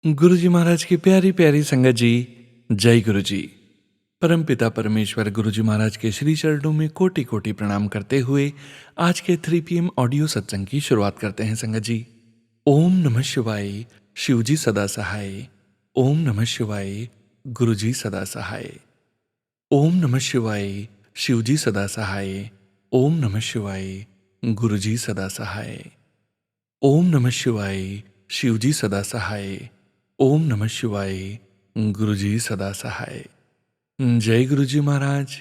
गुरु जी महाराज की प्यारी प्यारी संगत जी, जय गुरु जी। परमपिता परमेश्वर गुरु जी महाराज के श्री चरणों में कोटि कोटि प्रणाम करते हुए आज के 3 PM ऑडियो सत्संग की शुरुआत करते हैं संगत जी। ओम नमः शिवाय, शिव जी सदा सहाय। ओम नमः शिवाय, गुरु जी सदा सहाय। ओम नमः शिवाय, शिव जी सदा सहाय। ओम नमः शिवाय, गुरु जी सदा सहाय। ओम नमः शिवाय, शिव जी सदा सहाय। ओम नमः शिवाय, गुरु जी सदा सहाय। जय गुरु जी महाराज।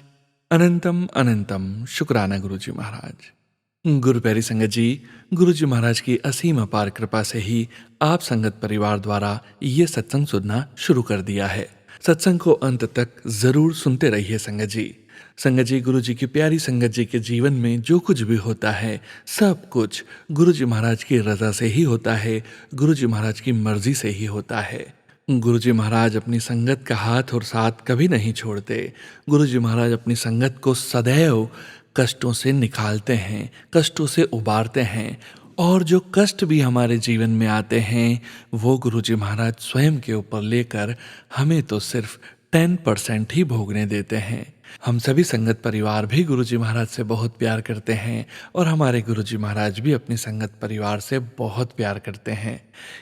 अनंतम अनंतम शुक्राना गुरु जी महाराज। गुरु प्यारी संगत जी, गुरु जी महाराज की असीम अपार कृपा से ही आप संगत परिवार द्वारा ये सत्संग सुनना शुरू कर दिया है। सत्संग को अंत तक जरूर सुनते रहिए संगत जी। संगत जी, गुरु जी की प्यारी संगत जी के जीवन में जो कुछ भी होता है सब कुछ गुरु जी महाराज की रजा से ही होता है, गुरु जी महाराज की मर्जी से ही होता है। गुरु जी महाराज अपनी संगत का हाथ और साथ कभी नहीं छोड़ते। गुरु जी महाराज अपनी संगत को सदैव कष्टों से निकालते हैं, कष्टों से उबारते हैं, और जो कष्ट भी हमारे जीवन में आते हैं वो गुरु जी महाराज स्वयं के ऊपर लेकर हमें तो सिर्फ 10% ही भोगने देते हैं। हम सभी संगत परिवार भी गुरु जी महाराज से बहुत प्यार करते हैं और हमारे गुरु जी महाराज भी अपनी संगत परिवार से बहुत प्यार करते हैं।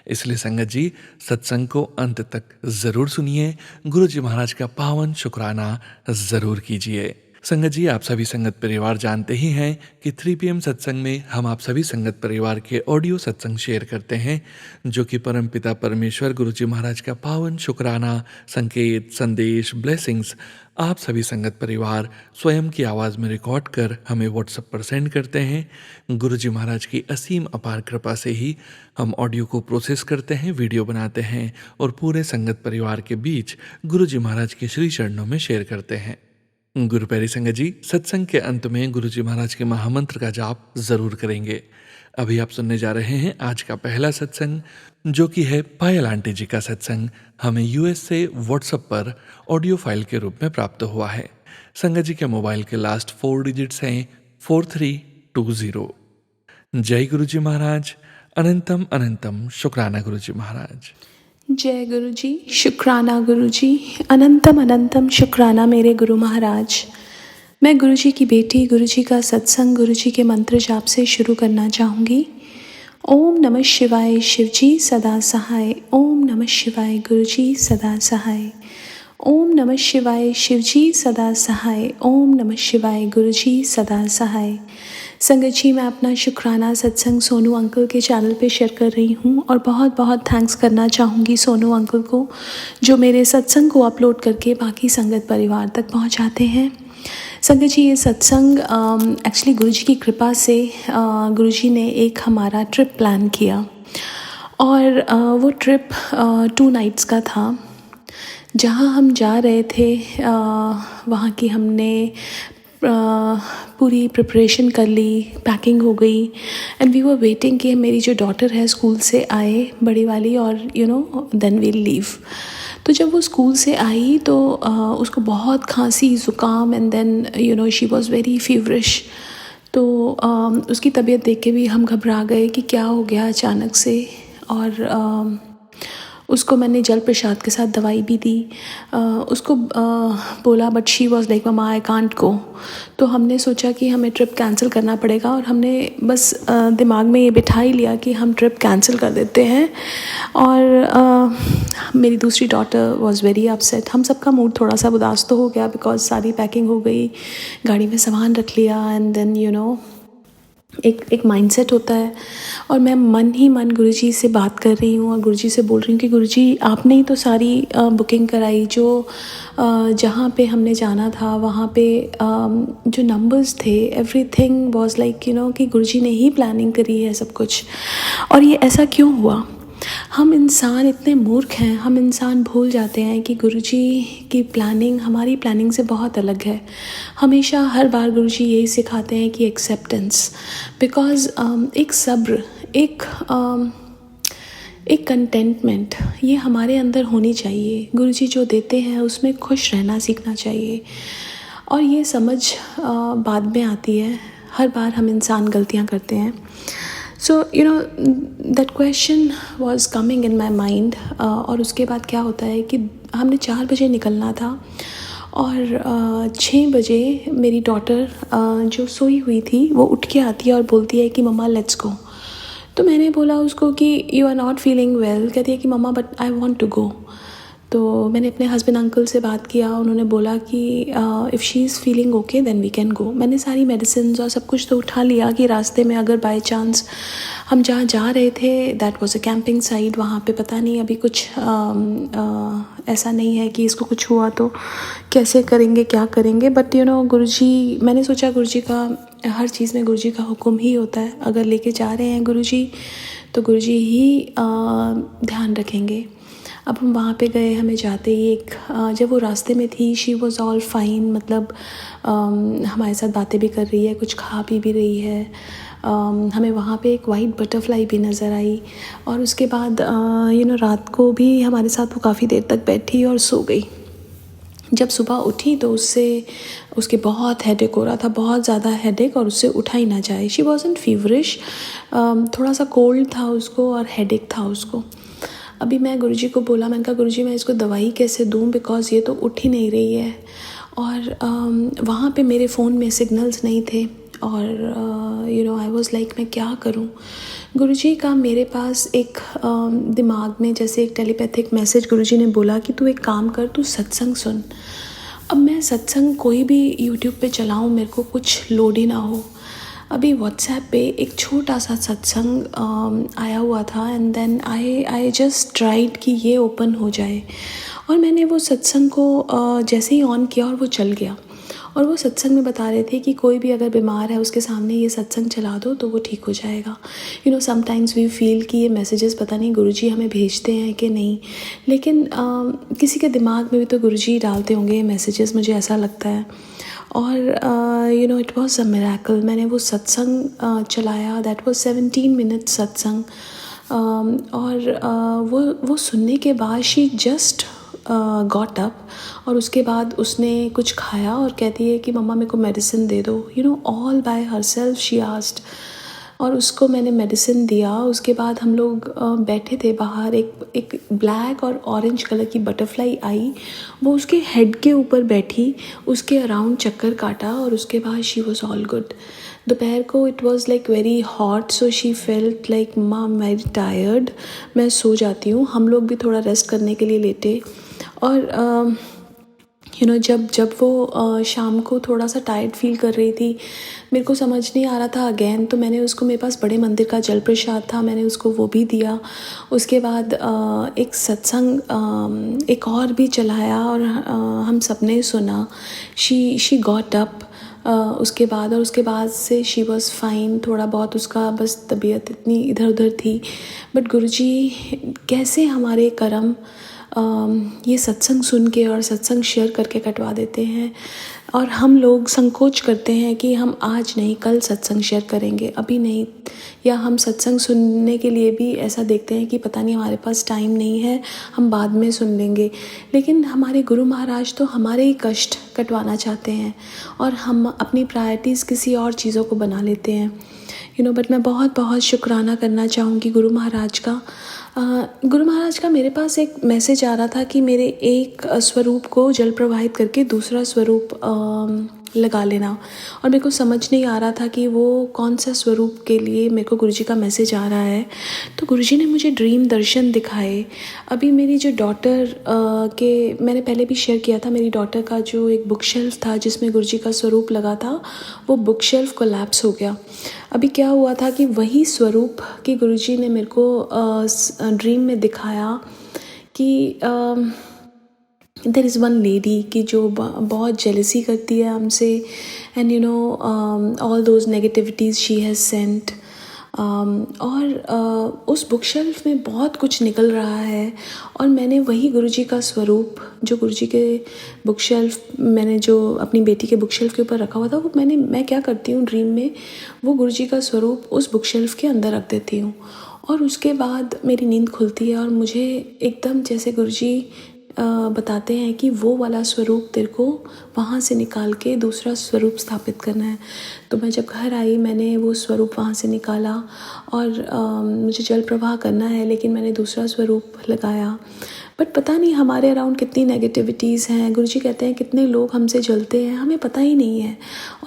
इसलिए संगत जी, सत्संग को अंत तक जरूर सुनिए, गुरु जी महाराज का पावन शुक्राना जरूर कीजिए। संगत जी, आप सभी संगत परिवार जानते ही हैं कि 3 PM सत्संग में हम आप सभी संगत परिवार के ऑडियो सत्संग शेयर करते हैं, जो कि परमपिता परमेश्वर गुरु जी महाराज का पावन शुक्राना, संकेत, संदेश, ब्लेसिंग्स आप सभी संगत परिवार स्वयं की आवाज़ में रिकॉर्ड कर हमें व्हाट्सएप पर सेंड करते हैं। गुरु जी महाराज की असीम अपार कृपा से ही हम ऑडियो को प्रोसेस करते हैं, वीडियो बनाते हैं और पूरे संगत परिवार के बीच गुरु जी महाराज के श्री चरणों में शेयर करते हैं। गुरु प्यारी संगत जी, सत्संग के अंत में गुरु जी महाराज के महामंत्र का जाप जरूर करेंगे। अभी आप सुनने जा रहे हैं आज का पहला सत्संग, जो कि है पायल आंटी जी का सत्संग। हमें यूएस से व्हाट्सएप पर ऑडियो फाइल के रूप में प्राप्त हुआ है। संगत जी के मोबाइल के लास्ट 4 डिजिट्स हैं 4320। जय गुरु जी महाराज। अनंतम अनंतम शुक्राना गुरु जी महाराज। जय गुरु जी, शुक्राना गुरु जी, अनंतम अनंतम शुक्राना मेरे गुरु महाराज। मैं गुरु जी की बेटी, गुरु जी का सत्संग गुरु जी के मंत्र जाप से शुरू करना चाहूँगी। ओम नमः शिवाय, शिव जी सदा सहाय। ओम नमः शिवाय, गुरु जी सदा सहाय। ओम नमः शिवाय, शिव जी सदा सहाय। ओम नमः शिवाय, गुरु जी सदा सहाय। संगत जी, मैं अपना शुक्राना सत्संग सोनू अंकल के चैनल पे शेयर कर रही हूँ और बहुत बहुत थैंक्स करना चाहूँगी सोनू अंकल को, जो मेरे सत्संग को अपलोड करके बाकी संगत परिवार तक पहुँचाते हैं। संगत जी, ये सत्संग एक्चुअली गुरु जी की कृपा से गुरु जी ने एक हमारा ट्रिप प्लान किया और वो ट्रिप 2 नाइट्स का था। जहाँ हम जा रहे थे वहाँ की हमने पूरी प्रिपरेशन कर ली, पैकिंग हो गई एंड वी वर वेटिंग कि मेरी जो डॉटर है स्कूल से आए, बड़ी वाली, और देन वील लीव। तो जब वो स्कूल से आई तो उसको बहुत खांसी, ज़ुकाम and then she was very feverish. तो उसकी तबीयत देख के भी हम घबरा गए कि क्या हो गया अचानक से, और उसको मैंने जल प्रसाद के साथ दवाई भी दी। उसको बोला, but she was like mama I can't go. तो हमने सोचा कि हमें ट्रिप कैंसिल करना पड़ेगा और हमने बस दिमाग में ये बिठा ही लिया कि हम ट्रिप कैंसिल कर देते हैं। और मेरी दूसरी डॉटर वॉज़ वेरी अपसेट। हम सबका मूड थोड़ा सा उदास तो हो गया बिकॉज सारी पैकिंग हो गई, गाड़ी में सामान रख लिया एंड देन एक माइंडसेट होता है। और मैं मन ही मन गुरुजी से बात कर रही हूँ और गुरुजी से बोल रही हूँ कि गुरुजी, आपने ही तो सारी बुकिंग कराई, जो जहाँ पे हमने जाना था वहाँ पे जो नंबर्स थे, एवरीथिंग वाज लाइक कि गुरुजी ने ही प्लानिंग करी है सब कुछ। और ये ऐसा क्यों हुआ? हम इंसान इतने मूर्ख हैं, हम इंसान भूल जाते हैं कि गुरुजी की प्लानिंग हमारी प्लानिंग से बहुत अलग है। हमेशा हर बार गुरुजी यही सिखाते हैं कि एक्सेप्टेंस, बिकॉज़ एक सब्र, एक कंटेंटमेंट ये हमारे अंदर होनी चाहिए। गुरुजी जो देते हैं उसमें खुश रहना सीखना चाहिए। और ये समझ बाद में आती है, हर बार हम इंसान गलतियाँ करते हैं। So that question was coming in my mind. और उसके बाद क्या होता है कि हमने 4 बजे निकलना था और 6 बजे मेरी डॉटर जो सोई हुई थी वो उठ के आती है और बोलती है कि मम्मा लेट्स गो। तो मैंने बोला उसको कि you are not feeling well. कहती है कि मम्मा but I want to go. तो मैंने अपने हस्बैंड अंकल से बात किया, उन्होंने बोला कि if she is feeling okay then we can go. मैंने सारी मेडिसिन और सब कुछ तो उठा लिया कि रास्ते में अगर बाय चांस हम जहाँ जा रहे थे that was a camping site, वहाँ पे पता नहीं अभी कुछ ऐसा नहीं है कि इसको कुछ हुआ तो कैसे करेंगे क्या करेंगे। बट गुरुजी, मैंने सोचा गुरुजी का हर चीज़ में गुरुजी का हुक्म ही होता है। अगर लेके जा रहे हैं गुरुजी तो गुरुजी ही ध्यान रखेंगे। अब हम वहाँ पे गए, हमें जाते ही जब वो रास्ते में थी शी वॉज़ ऑल फाइन, मतलब हमारे साथ बातें भी कर रही है, कुछ खा पी भी रही है। हमें वहाँ पे एक वाइट बटरफ्लाई भी नज़र आई। और उसके बाद रात को भी हमारे साथ वो काफ़ी देर तक बैठी और सो गई। जब सुबह उठी तो उसके बहुत हेडेक हो रहा था, बहुत ज़्यादा हेडेक, और उससे उठा ही ना जाए। शी वॉज़न्ट फीवरिश, थोड़ा सा कोल्ड था उसको और हेडेक था उसको। अभी मैं गुरुजी को बोला, मैंने कहा गुरुजी मैं इसको दवाई कैसे दूँ, बिकॉज़ ये तो उठ ही नहीं रही है। और वहाँ पे मेरे फ़ोन में सिग्नल्स नहीं थे और आई वाज लाइक मैं क्या करूँ। गुरुजी का मेरे पास एक दिमाग में जैसे एक टेलीपैथिक मैसेज गुरुजी ने बोला कि तू एक काम कर, तू सत्संग सुन। अब मैं सत्संग कोई भी यूट्यूब पे चलाऊँ, मेरे को कुछ लोड ही ना हो। अभी व्हाट्सएप पे एक छोटा सा सत्संग आया हुआ था and then I just tried कि ये ओपन हो जाए। और मैंने वो सत्संग को जैसे ही ऑन किया और वो चल गया। और वो सत्संग में बता रहे थे कि कोई भी अगर बीमार है उसके सामने ये सत्संग चला दो तो वो ठीक हो जाएगा। समटाइम्स वी फील कि ये मैसेजेस पता नहीं गुरुजी हमें भेजते हैं कि नहीं, लेकिन किसी के दिमाग में भी तो गुरुजी डालते होंगे ये मैसेजेस, मुझे ऐसा लगता है। और इट वॉज अ मिरेकल। मैंने वो सत्संग चलाया, दैट वॉज 17 मिनट सत्संग। और वो सुनने के बाद शी जस्ट गॉट अप और उसके बाद उसने कुछ खाया और कहती है कि मम्मा मेरे को मेडिसिन दे दो, all by herself she asked. और उसको मैंने मेडिसिन दिया। उसके बाद हम लोग बैठे थे बाहर, एक ब्लैक और ऑरेंज कलर की बटरफ्लाई आई, वो उसके हेड के ऊपर बैठी, उसके अराउंड चक्कर काटा और उसके बाद शी वॉज ऑल गुड। दोपहर को it was like very hot, so she felt like मम वेरी टायर्ड, मैं सो जाती हूँ। हम लोग भी थोड़ा रेस्ट करने के लिए लेटे। और जब वो शाम को थोड़ा सा टायर्ड फील कर रही थी, मेरे को समझ नहीं आ रहा था अगेन, तो मैंने उसको, मेरे पास बड़े मंदिर का जल प्रसाद था, मैंने उसको वो भी दिया। उसके बाद एक सत्संग एक और भी चलाया और हम सब ने सुना। शी गॉट अप उसके बाद, और उसके बाद से शी वॉज़ फाइन। थोड़ा बहुत उसका बस तबीयत इतनी इधर उधर थी। बट गुरुजी कैसे हमारे कर्म ये सत्संग सुन के और सत्संग शेयर करके कटवा देते हैं। और हम लोग संकोच करते हैं कि हम आज नहीं कल सत्संग शेयर करेंगे, अभी नहीं, या हम सत्संग सुनने के लिए भी ऐसा देखते हैं कि पता नहीं हमारे पास टाइम नहीं है, हम बाद में सुन लेंगे। लेकिन हमारे गुरु महाराज तो हमारे ही कष्ट कटवाना चाहते हैं और हम अपनी प्रायोरिटीज़ किसी और चीज़ों को बना लेते हैं। बट मैं बहुत बहुत शुक्राना करना चाहूँगी गुरु महाराज का। गुरु महाराज का मेरे पास एक मैसेज आ रहा था कि मेरे एक स्वरूप को जल प्रवाहित करके दूसरा स्वरूप लगा लेना, और मेरे को समझ नहीं आ रहा था कि वो कौन सा स्वरूप के लिए मेरे को गुरुजी का मैसेज आ रहा है। तो गुरुजी ने मुझे ड्रीम दर्शन दिखाए। अभी मेरी जो डॉटर मैंने पहले भी शेयर किया था, मेरी डॉटर का जो एक बुक शेल्फ था जिसमें गुरुजी का स्वरूप लगा था, वो बुक शेल्फ कोलैप्स हो गया। अभी क्या हुआ था कि वही स्वरूप कि गुरुजी ने मेरे को ड्रीम में दिखाया कि देयर इज़ वन लेडी कि जो बहुत जेलसी करती है हमसे, and all those negativities she has sent. और उस बुक शेल्फ में बहुत कुछ निकल रहा है। और मैंने वही गुरुजी का स्वरूप जो गुरुजी के बुक शेल्फ, मैंने जो अपनी बेटी के बुक शेल्फ के ऊपर रखा हुआ था, वो मैं क्या करती हूँ ड्रीम में, वो गुरुजी का स्वरूप उस बुक शेल्फ के अंदर रख देती हूँ। और उसके बाद मेरी नींद खुलती है और मुझे एकदम जैसे गुरुजी बताते हैं कि वो वाला स्वरूप तेरे को वहाँ से निकाल के दूसरा स्वरूप स्थापित करना है। तो मैं जब घर आई मैंने वो स्वरूप वहाँ से निकाला और मुझे जल प्रवाह करना है, लेकिन मैंने दूसरा स्वरूप लगाया। बट पता नहीं हमारे अराउंड कितनी नेगेटिविटीज़ हैं। गुरुजी कहते हैं कितने लोग हमसे जलते हैं, हमें पता ही नहीं है।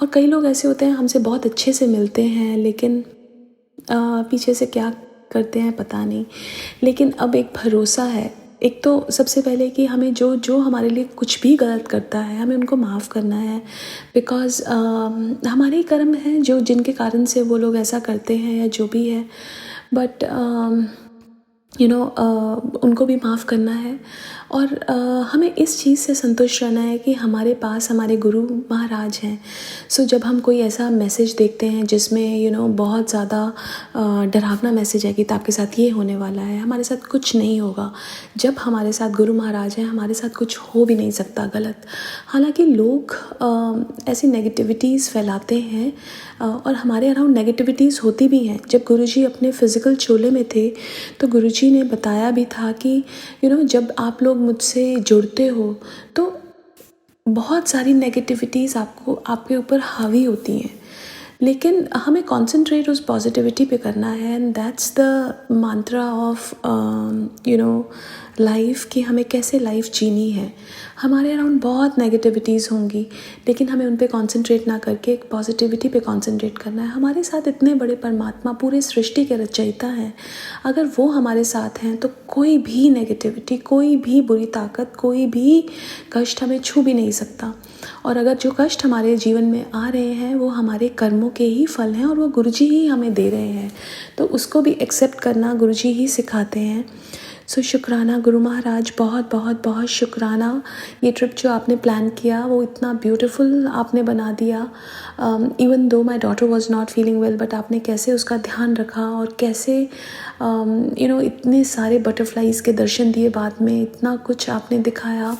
और कई लोग ऐसे होते हैं हमसे बहुत अच्छे से मिलते हैं, लेकिन पीछे से क्या करते हैं पता नहीं। लेकिन अब एक भरोसा है, एक तो सबसे पहले कि हमें जो हमारे लिए कुछ भी गलत करता है हमें उनको माफ़ करना है, बिकॉज़ हमारे ही कर्म हैं जो जिनके कारण से वो लोग ऐसा करते हैं या जो भी है। बट उनको भी माफ़ करना है। और हमें इस चीज़ से संतुष्ट रहना है कि हमारे पास हमारे गुरु महाराज हैं। सो जब हम कोई ऐसा मैसेज देखते हैं जिसमें बहुत ज़्यादा डरावना मैसेज है कि आपके साथ ये होने वाला है, हमारे साथ कुछ नहीं होगा। जब हमारे साथ गुरु महाराज हैं हमारे साथ कुछ हो भी नहीं सकता गलत। हालांकि लोग ऐसी नेगेटिविटीज़ फैलाते हैं और हमारे अराउंड नेगेटिविटीज़ होती भी हैं। जब गुरुजी अपने फ़िज़िकल चोले में थे तो गुरुजी ने बताया भी था कि जब आप लोग मुझसे जुड़ते हो तो बहुत सारी नेगेटिविटीज़ आपके ऊपर हावी होती हैं, लेकिन हमें कंसंट्रेट उस पॉजिटिविटी पे करना है। And that's the Mantra of life, कि हमें कैसे लाइफ जीनी है। हमारे अराउंड बहुत नेगेटिविटीज़ होंगी, लेकिन हमें उन पे कंसंट्रेट ना करके एक पॉजिटिविटी पे कंसंट्रेट करना है। हमारे साथ इतने बड़े परमात्मा पूरे सृष्टि के रचयिता हैं, अगर वो हमारे साथ हैं तो कोई भी नेगेटिविटी, कोई भी बुरी ताकत, कोई भी कष्ट हमें छू भी नहीं सकता। और अगर जो कष्ट हमारे जीवन में आ रहे हैं वो हमारे कर्मों के ही फल हैं और वो गुरुजी ही हमें दे रहे हैं, तो उसको भी एक्सेप्ट करना गुरुजी ही सिखाते हैं। सो शुक्राना गुरु महाराज, बहुत बहुत बहुत शुक्राना। ये ट्रिप जो आपने प्लान किया वो इतना ब्यूटीफुल आपने बना दिया। Even though my daughter was not feeling well, but आपने कैसे उसका ध्यान रखा और कैसे इतने सारे बटरफ्लाइज़ के दर्शन दिए, बाद में इतना कुछ आपने दिखाया,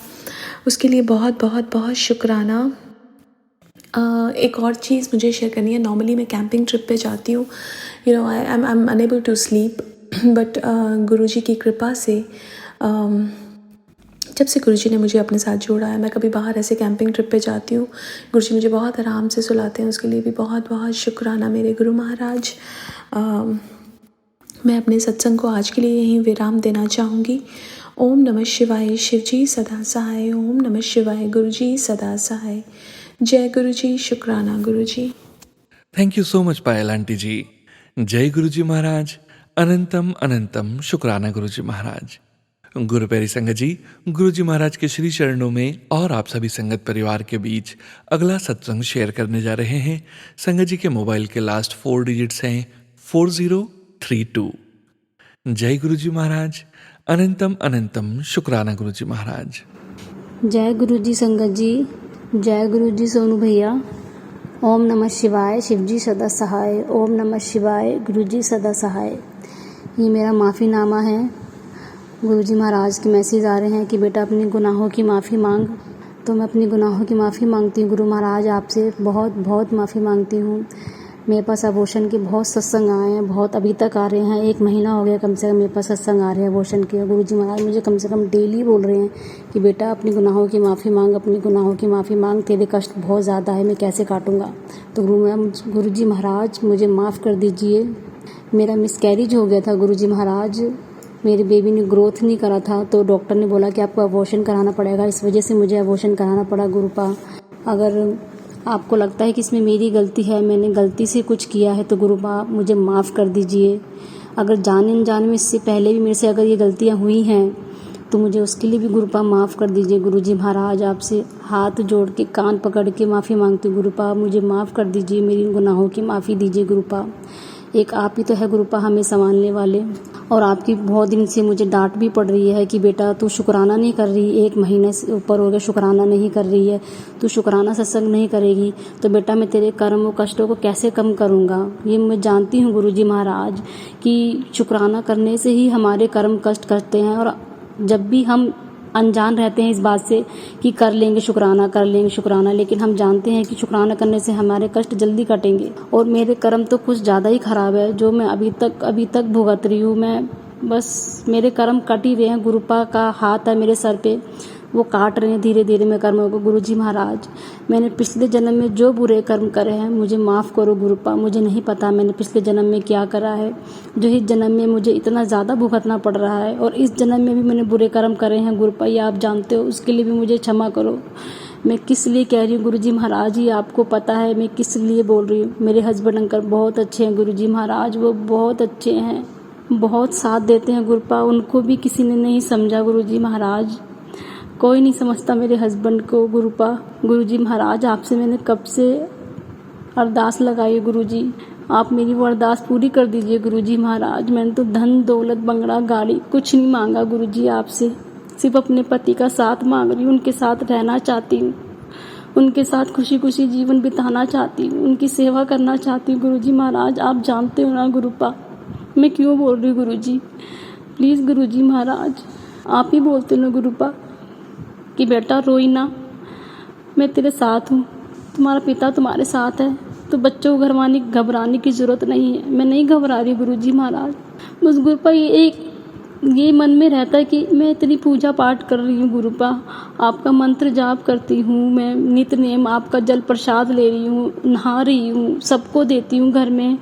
उसके लिए बहुत बहुत बहुत शुक्राना। एक और चीज़ मुझे शेयर करनी है। नॉर्मली मैं कैंपिंग ट्रिप पे जाती हूँ, I am unable to sleep, but Guruji की कृपा से जब से गुरुजी ने मुझे अपने साथ जोड़ा है, मैं कभी बाहर ऐसे कैंपिंग ट्रिप पे जाती हूँ, गुरुजी मुझे बहुत आराम से सुलाते हैं। उसके लिए भी बहुत बहुत शुक्राना मेरे गुरु महाराज। मैं अपने सत्संग को आज के लिए यहीं विराम देना चाहूँगी। ओम नमः शिवाय, शिवजी सदा सहाय। ओम नमः शिवाय, गुरुजी सदा सहाय। जय गुरुजी, शुक्राना Guruji. Thank you so much Payal aunty ji. जय गुरुजी महाराज, अनंतम अनंतम शुक्राना गुरुजी महाराज। गुरु प्यारी संगत जी, गुरुजी महाराज के श्री चरणों में और आप सभी संगत परिवार के बीच अगला सत्संग शेयर करने जा रहे हैं। संगत जी के मोबाइल के लास्ट 4 डिजिट्स हैं 4032। जय गुरुजी महाराज, अनंतम अनंतम शुक्राना गुरुजी महाराज। जय गुरुजी संगत जी, जय गुरुजी सोनू भैया। ओम नमः शिवाय, शिवजी सदा सहाय। ओम नमः शिवाय, गुरुजी सदा सहाय। ये मेरा माफ़ीनामा है। गुरुजी महाराज के मैसेज आ रहे हैं कि बेटा अपने गुनाहों की माफ़ी मांग। तो मैं अपनी गुनाहों की माफ़ी मांगती हूँ गुरु महाराज, आपसे बहुत बहुत माफ़ी मांगती हूँ। मेरे पास अबॉर्शन के बहुत सत्संग आए हैं, बहुत अभी तक आ रहे हैं। 1 महीना हो गया कम से कम मेरे पास सत्संग आ रहे हैं अबॉर्शन के। गुरुजी महाराज मुझे कम से कम डेली बोल रहे हैं कि बेटा अपनी गुनाहों की माफ़ी मांग, अपनी गुनाहों की माफ़ी मांग, तेरे कष्ट बहुत ज़्यादा है, मैं कैसे काटूंगा। तो गुरुजी महाराज मुझे माफ़ कर दीजिए। मेरा मिसकैरेज हो गया था गुरुजी महाराज, मेरी बेबी ने ग्रोथ नहीं करा था, तो डॉक्टर ने बोला कि आपको अबॉर्शन कराना पड़ेगा। इस वजह से मुझे अबॉर्शन कराना पड़ा गुरुपा। अगर आपको लगता है कि इसमें मेरी गलती है, मैंने गलती से कुछ किया है, तो गुरुपा मुझे माफ़ कर दीजिए। अगर जाने अनजाने में इससे पहले भी मेरे से अगर ये गलतियाँ हुई हैं तो मुझे उसके लिए भी गुरुपा माफ़ कर दीजिए। गुरुजी महाराज आपसे हाथ जोड़ के कान पकड़ के माफ़ी मांगती हूँ गुरुपा, मुझे माफ़ कर दीजिए, मेरी गुनाहों की माफ़ी दीजिए गुरुपा। एक आप ही तो है गुरुपा हमें संभालने वाले। और आपकी बहुत दिन से मुझे डांट भी पड़ रही है कि बेटा तू शुक्राना नहीं कर रही, 1 महीने से ऊपर हो गया शुक्राना नहीं कर रही है, तू शुक्राना सत्संग नहीं करेगी तो बेटा मैं तेरे कर्म और कष्टों को कैसे कम करूँगा। ये मैं जानती हूँ गुरुजी महाराज कि शुक्राना करने से ही हमारे कर्म कष्ट करते हैं, और जब भी हम अनजान रहते हैं इस बात से कि कर लेंगे शुक्राना, लेकिन हम जानते हैं कि शुक्राना करने से हमारे कष्ट जल्दी कटेंगे। और मेरे कर्म तो कुछ ज़्यादा ही ख़राब है, जो मैं अभी तक भुगत रही हूँ। मैं बस मेरे कर्म कट ही रहे हैं। गुरुपा का हाथ है मेरे सर पे, वो काट रहे हैं धीरे धीरे मेरे कर्मों को। गुरुजी महाराज, मैंने पिछले जन्म में जो बुरे कर्म करे हैं मुझे माफ़ करो गुरुपा। मुझे नहीं पता मैंने पिछले जन्म में क्या करा है, जो इस जन्म में मुझे इतना ज़्यादा भुगतना पड़ रहा है। और इस जन्म में भी मैंने बुरे कर्म करे हैं गुरुपा, ये आप जानते हो। उसके लिए भी मुझे क्षमा करो। मैं किस लिए कह रही हूँ गुरुजी महाराज, ये आपको पता है मैं किस लिए बोल रही हूँ। मेरे हस्बैंड अंकल बहुत अच्छे हैं गुरुजी महाराज, वो बहुत अच्छे हैं, बहुत साथ देते हैं गुरुपा। उनको भी किसी ने नहीं समझा गुरुजी महाराज, कोई नहीं समझता मेरे हस्बैंड को गुरुपा। गुरुजी महाराज, आपसे मैंने कब से अरदास लगाई है गुरुजी, आप मेरी वो अरदास पूरी कर दीजिए गुरुजी महाराज। मैंने तो धन दौलत बंगला गाड़ी कुछ नहीं मांगा गुरुजी आपसे, सिर्फ अपने पति का साथ मांग रही हूँ। उनके साथ रहना चाहती हूँ, उनके साथ खुशी खुशी जीवन बिताना चाहती हूँ, उनकी सेवा करना चाहती हूँ गुरुजी महाराज। आप जानते हो ना गुरुपा मैं क्यों बोल रही हूँ गुरुजी। प्लीज़ गुरुजी महाराज, आप ही बोलते हो ना गुरुपा कि बेटा रोई ना, मैं तेरे साथ हूँ, तुम्हारा पिता तुम्हारे साथ है, तो बच्चों को घबराने की ज़रूरत नहीं है। मैं नहीं घबरा रही गुरुजी महाराज। बस गुरुपा ये मन में रहता है कि मैं इतनी पूजा पाठ कर रही हूँ गुरुपा, आपका मंत्र जाप करती हूँ, मैं नित्य नेम आपका जल प्रसाद ले रही हूँ, नहा रही हूँ, सबको देती हूँ घर में,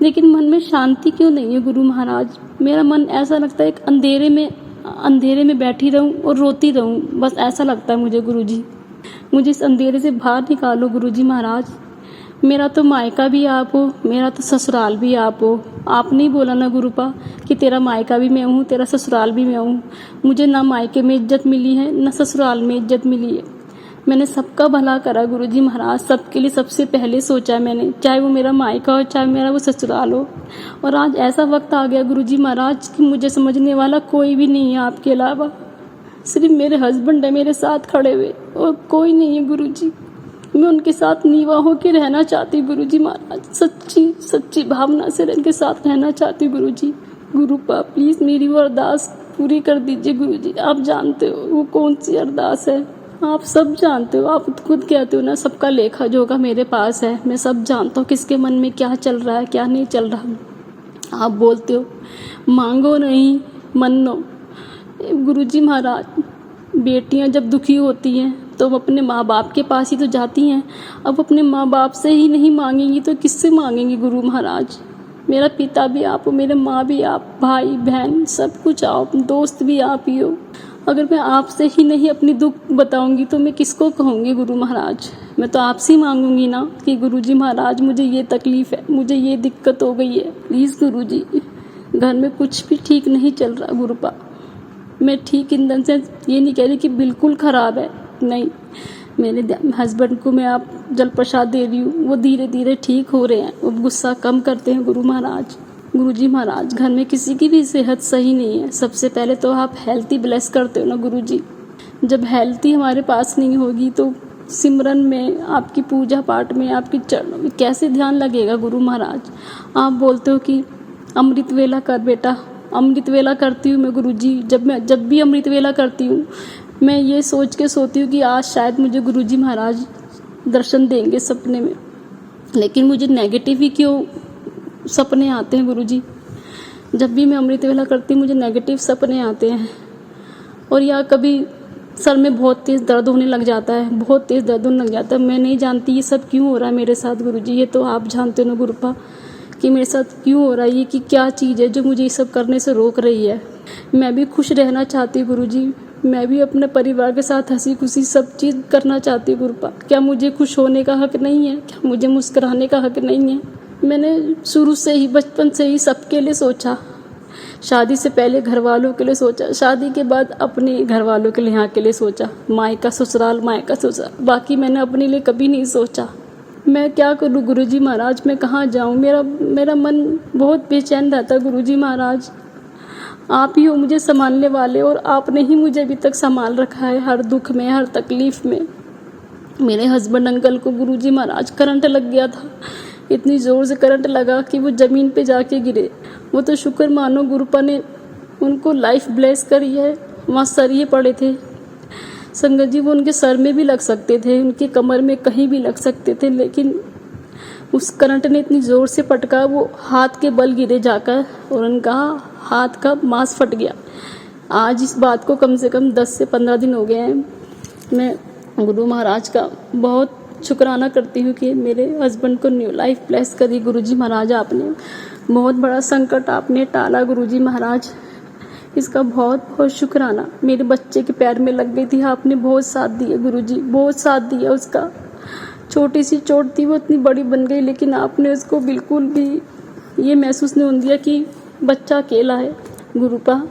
लेकिन मन में शांति क्यों नहीं है गुरु महाराज। मेरा मन ऐसा लगता है एक अंधेरे में बैठी रहूं और रोती रहूं, बस ऐसा लगता है मुझे गुरुजी। मुझे इस अंधेरे से बाहर निकालो गुरुजी महाराज। मेरा तो मायका भी आप हो, मेरा तो ससुराल भी आप हो। आपने ही बोला ना गुरुपा कि तेरा मायका भी मैं हूँ, तेरा ससुराल भी मैं हूँ। मुझे ना मायके में इज्जत मिली है ना ससुराल में इज्जत मिली है। मैंने सबका भला करा गुरुजी महाराज, सबके लिए सबसे पहले सोचा मैंने, चाहे वो मेरा मायका हो चाहे मेरा वो ससुराल हो। और आज ऐसा वक्त आ गया गुरुजी महाराज कि मुझे समझने वाला कोई भी नहीं है आपके अलावा, सिर्फ मेरे हस्बैंड है मेरे साथ खड़े हुए और कोई नहीं है गुरुजी। मैं उनके साथ नीवा होकर रहना चाहती हूँ गुरुजी महाराज, सच्ची भावना से उनके साथ रहना चाहती हूँ गुरुजी। गुरुपा प्लीज़ मेरी वो अरदास पूरी कर दीजिए गुरुजी। आप जानते हो वो कौन सी अरदास है, आप सब जानते हो, आप खुद कहते हो ना सबका लेखा जोखा मेरे पास है। मैं सब जानता हूँ किसके मन में क्या चल रहा है क्या नहीं चल रहा। आप बोलते हो मांगो नहीं मनो। गुरुजी महाराज, बेटियां जब दुखी होती हैं तो वो अपने माँ बाप के पास ही तो जाती हैं। अब अपने माँ बाप से ही नहीं मांगेंगी तो किससे मांगेंगी गुरु महाराज। मेरा पिता भी आप हो, मेरे माँ भी आप, भाई बहन सब कुछ आप, दोस्त भी आप ही हो। अगर मैं आपसे ही नहीं अपनी दुख बताऊंगी तो मैं किसको कहूँगी गुरु महाराज। मैं तो आपसे ही मांगूंगी ना कि गुरुजी महाराज मुझे ये तकलीफ़ है, मुझे ये दिक्कत हो गई है, प्लीज़ गुरुजी। घर में कुछ भी ठीक नहीं चल रहा गुरुपा। मैं ठीक इन से ये नहीं कह रही कि बिल्कुल ख़राब है, नहीं। मेरे हस्बैंड को मैं आप जल प्रसाद दे रही हूँ, वो धीरे धीरे ठीक हो रहे हैं, वो गुस्सा कम करते हैं गुरु महाराज। गुरुजी महाराज, घर में किसी की भी सेहत सही नहीं है। सबसे पहले तो आप हेल्थी ब्लेस करते हो ना गुरुजी। जब हेल्थी हमारे पास नहीं होगी तो सिमरन में, आपकी पूजा पाठ में, आपके चरणों में कैसे ध्यान लगेगा गुरु महाराज। आप बोलते हो कि अमृत वेला कर बेटा, अमृत वेला करती हूँ मैं गुरुजी। जब भी अमृत वेला करती हूँ मैं ये सोच के सोती हूँ कि आज शायद मुझे गुरुजी महाराज दर्शन देंगे सपने में, लेकिन मुझे नेगेटिव ही क्यों सपने आते हैं गुरुजी। जब भी मैं अमृत वेला करती हूँ मुझे नेगेटिव सपने आते हैं, और या कभी सर में बहुत तेज़ दर्द होने लग जाता है, बहुत तेज़ दर्द होने लग जाता है। मैं नहीं जानती ये सब क्यों हो रहा है मेरे साथ गुरुजी, ये तो आप जानते हो ना गुरुपा कि मेरे साथ क्यों हो रहा है ये, कि क्या चीज़ है जो मुझे ये सब करने से रोक रही है। मैं भी खुश रहना चाहती हूँ गुरुजी, मैं भी अपने परिवार के साथ हंसी खुशी सब चीज़ करना चाहती हूँ गुरुपा। क्या मुझे खुश होने का हक नहीं है, क्या मुझे मुस्कुराने का हक नहीं है। मैंने शुरू से ही, बचपन से ही सबके लिए सोचा। शादी से पहले घर वालों के लिए सोचा, शादी के बाद अपने घर वालों के लिए, यहाँ के लिए सोचा, मायका ससुराल, बाकी मैंने अपने लिए कभी नहीं सोचा। मैं क्या करूँ गुरुजी महाराज, मैं कहाँ जाऊँ। मेरा मन बहुत बेचैन रहता है गुरुजी महाराज। आप ही हो मुझे संभालने वाले, और आपने ही मुझे अभी तक संभाल रखा है, हर दुख में, हर तकलीफ़ में। मेरे हस्बैंड अंकल को गुरुजी महाराज करंट लग गया था, इतनी ज़ोर से करंट लगा कि वो ज़मीन पे जाके गिरे। वो तो शुक्र मानो गुरुपा ने उनको लाइफ ब्लेस करी है। वहाँ सरिये पड़े थे संगत जी, वो उनके सर में भी लग सकते थे, उनकी कमर में कहीं भी लग सकते थे, लेकिन उस करंट ने इतनी ज़ोर से पटका, वो हाथ के बल गिरे जाकर, और उनका हाथ का मांस फट गया। आज इस बात को कम से कम 10 से 15 दिन हो गए हैं। मैं गुरु महाराज का बहुत शुक्राना करती हूँ कि मेरे हस्बैंड को न्यू लाइफ ब्लेस करी। गुरुजी महाराज आपने बहुत बड़ा संकट आपने टाला। गुरुजी महाराज इसका बहुत बहुत शुक्राना। मेरे बच्चे के पैर में लग गई थी, आपने बहुत साथ दिया गुरुजी, बहुत साथ दिया। उसका छोटी सी चोट थी वो इतनी बड़ी बन गई, लेकिन आपने उसको बिल्कुल भी ये महसूस नहीं होने दिया कि बच्चा अकेला है। गुरुपा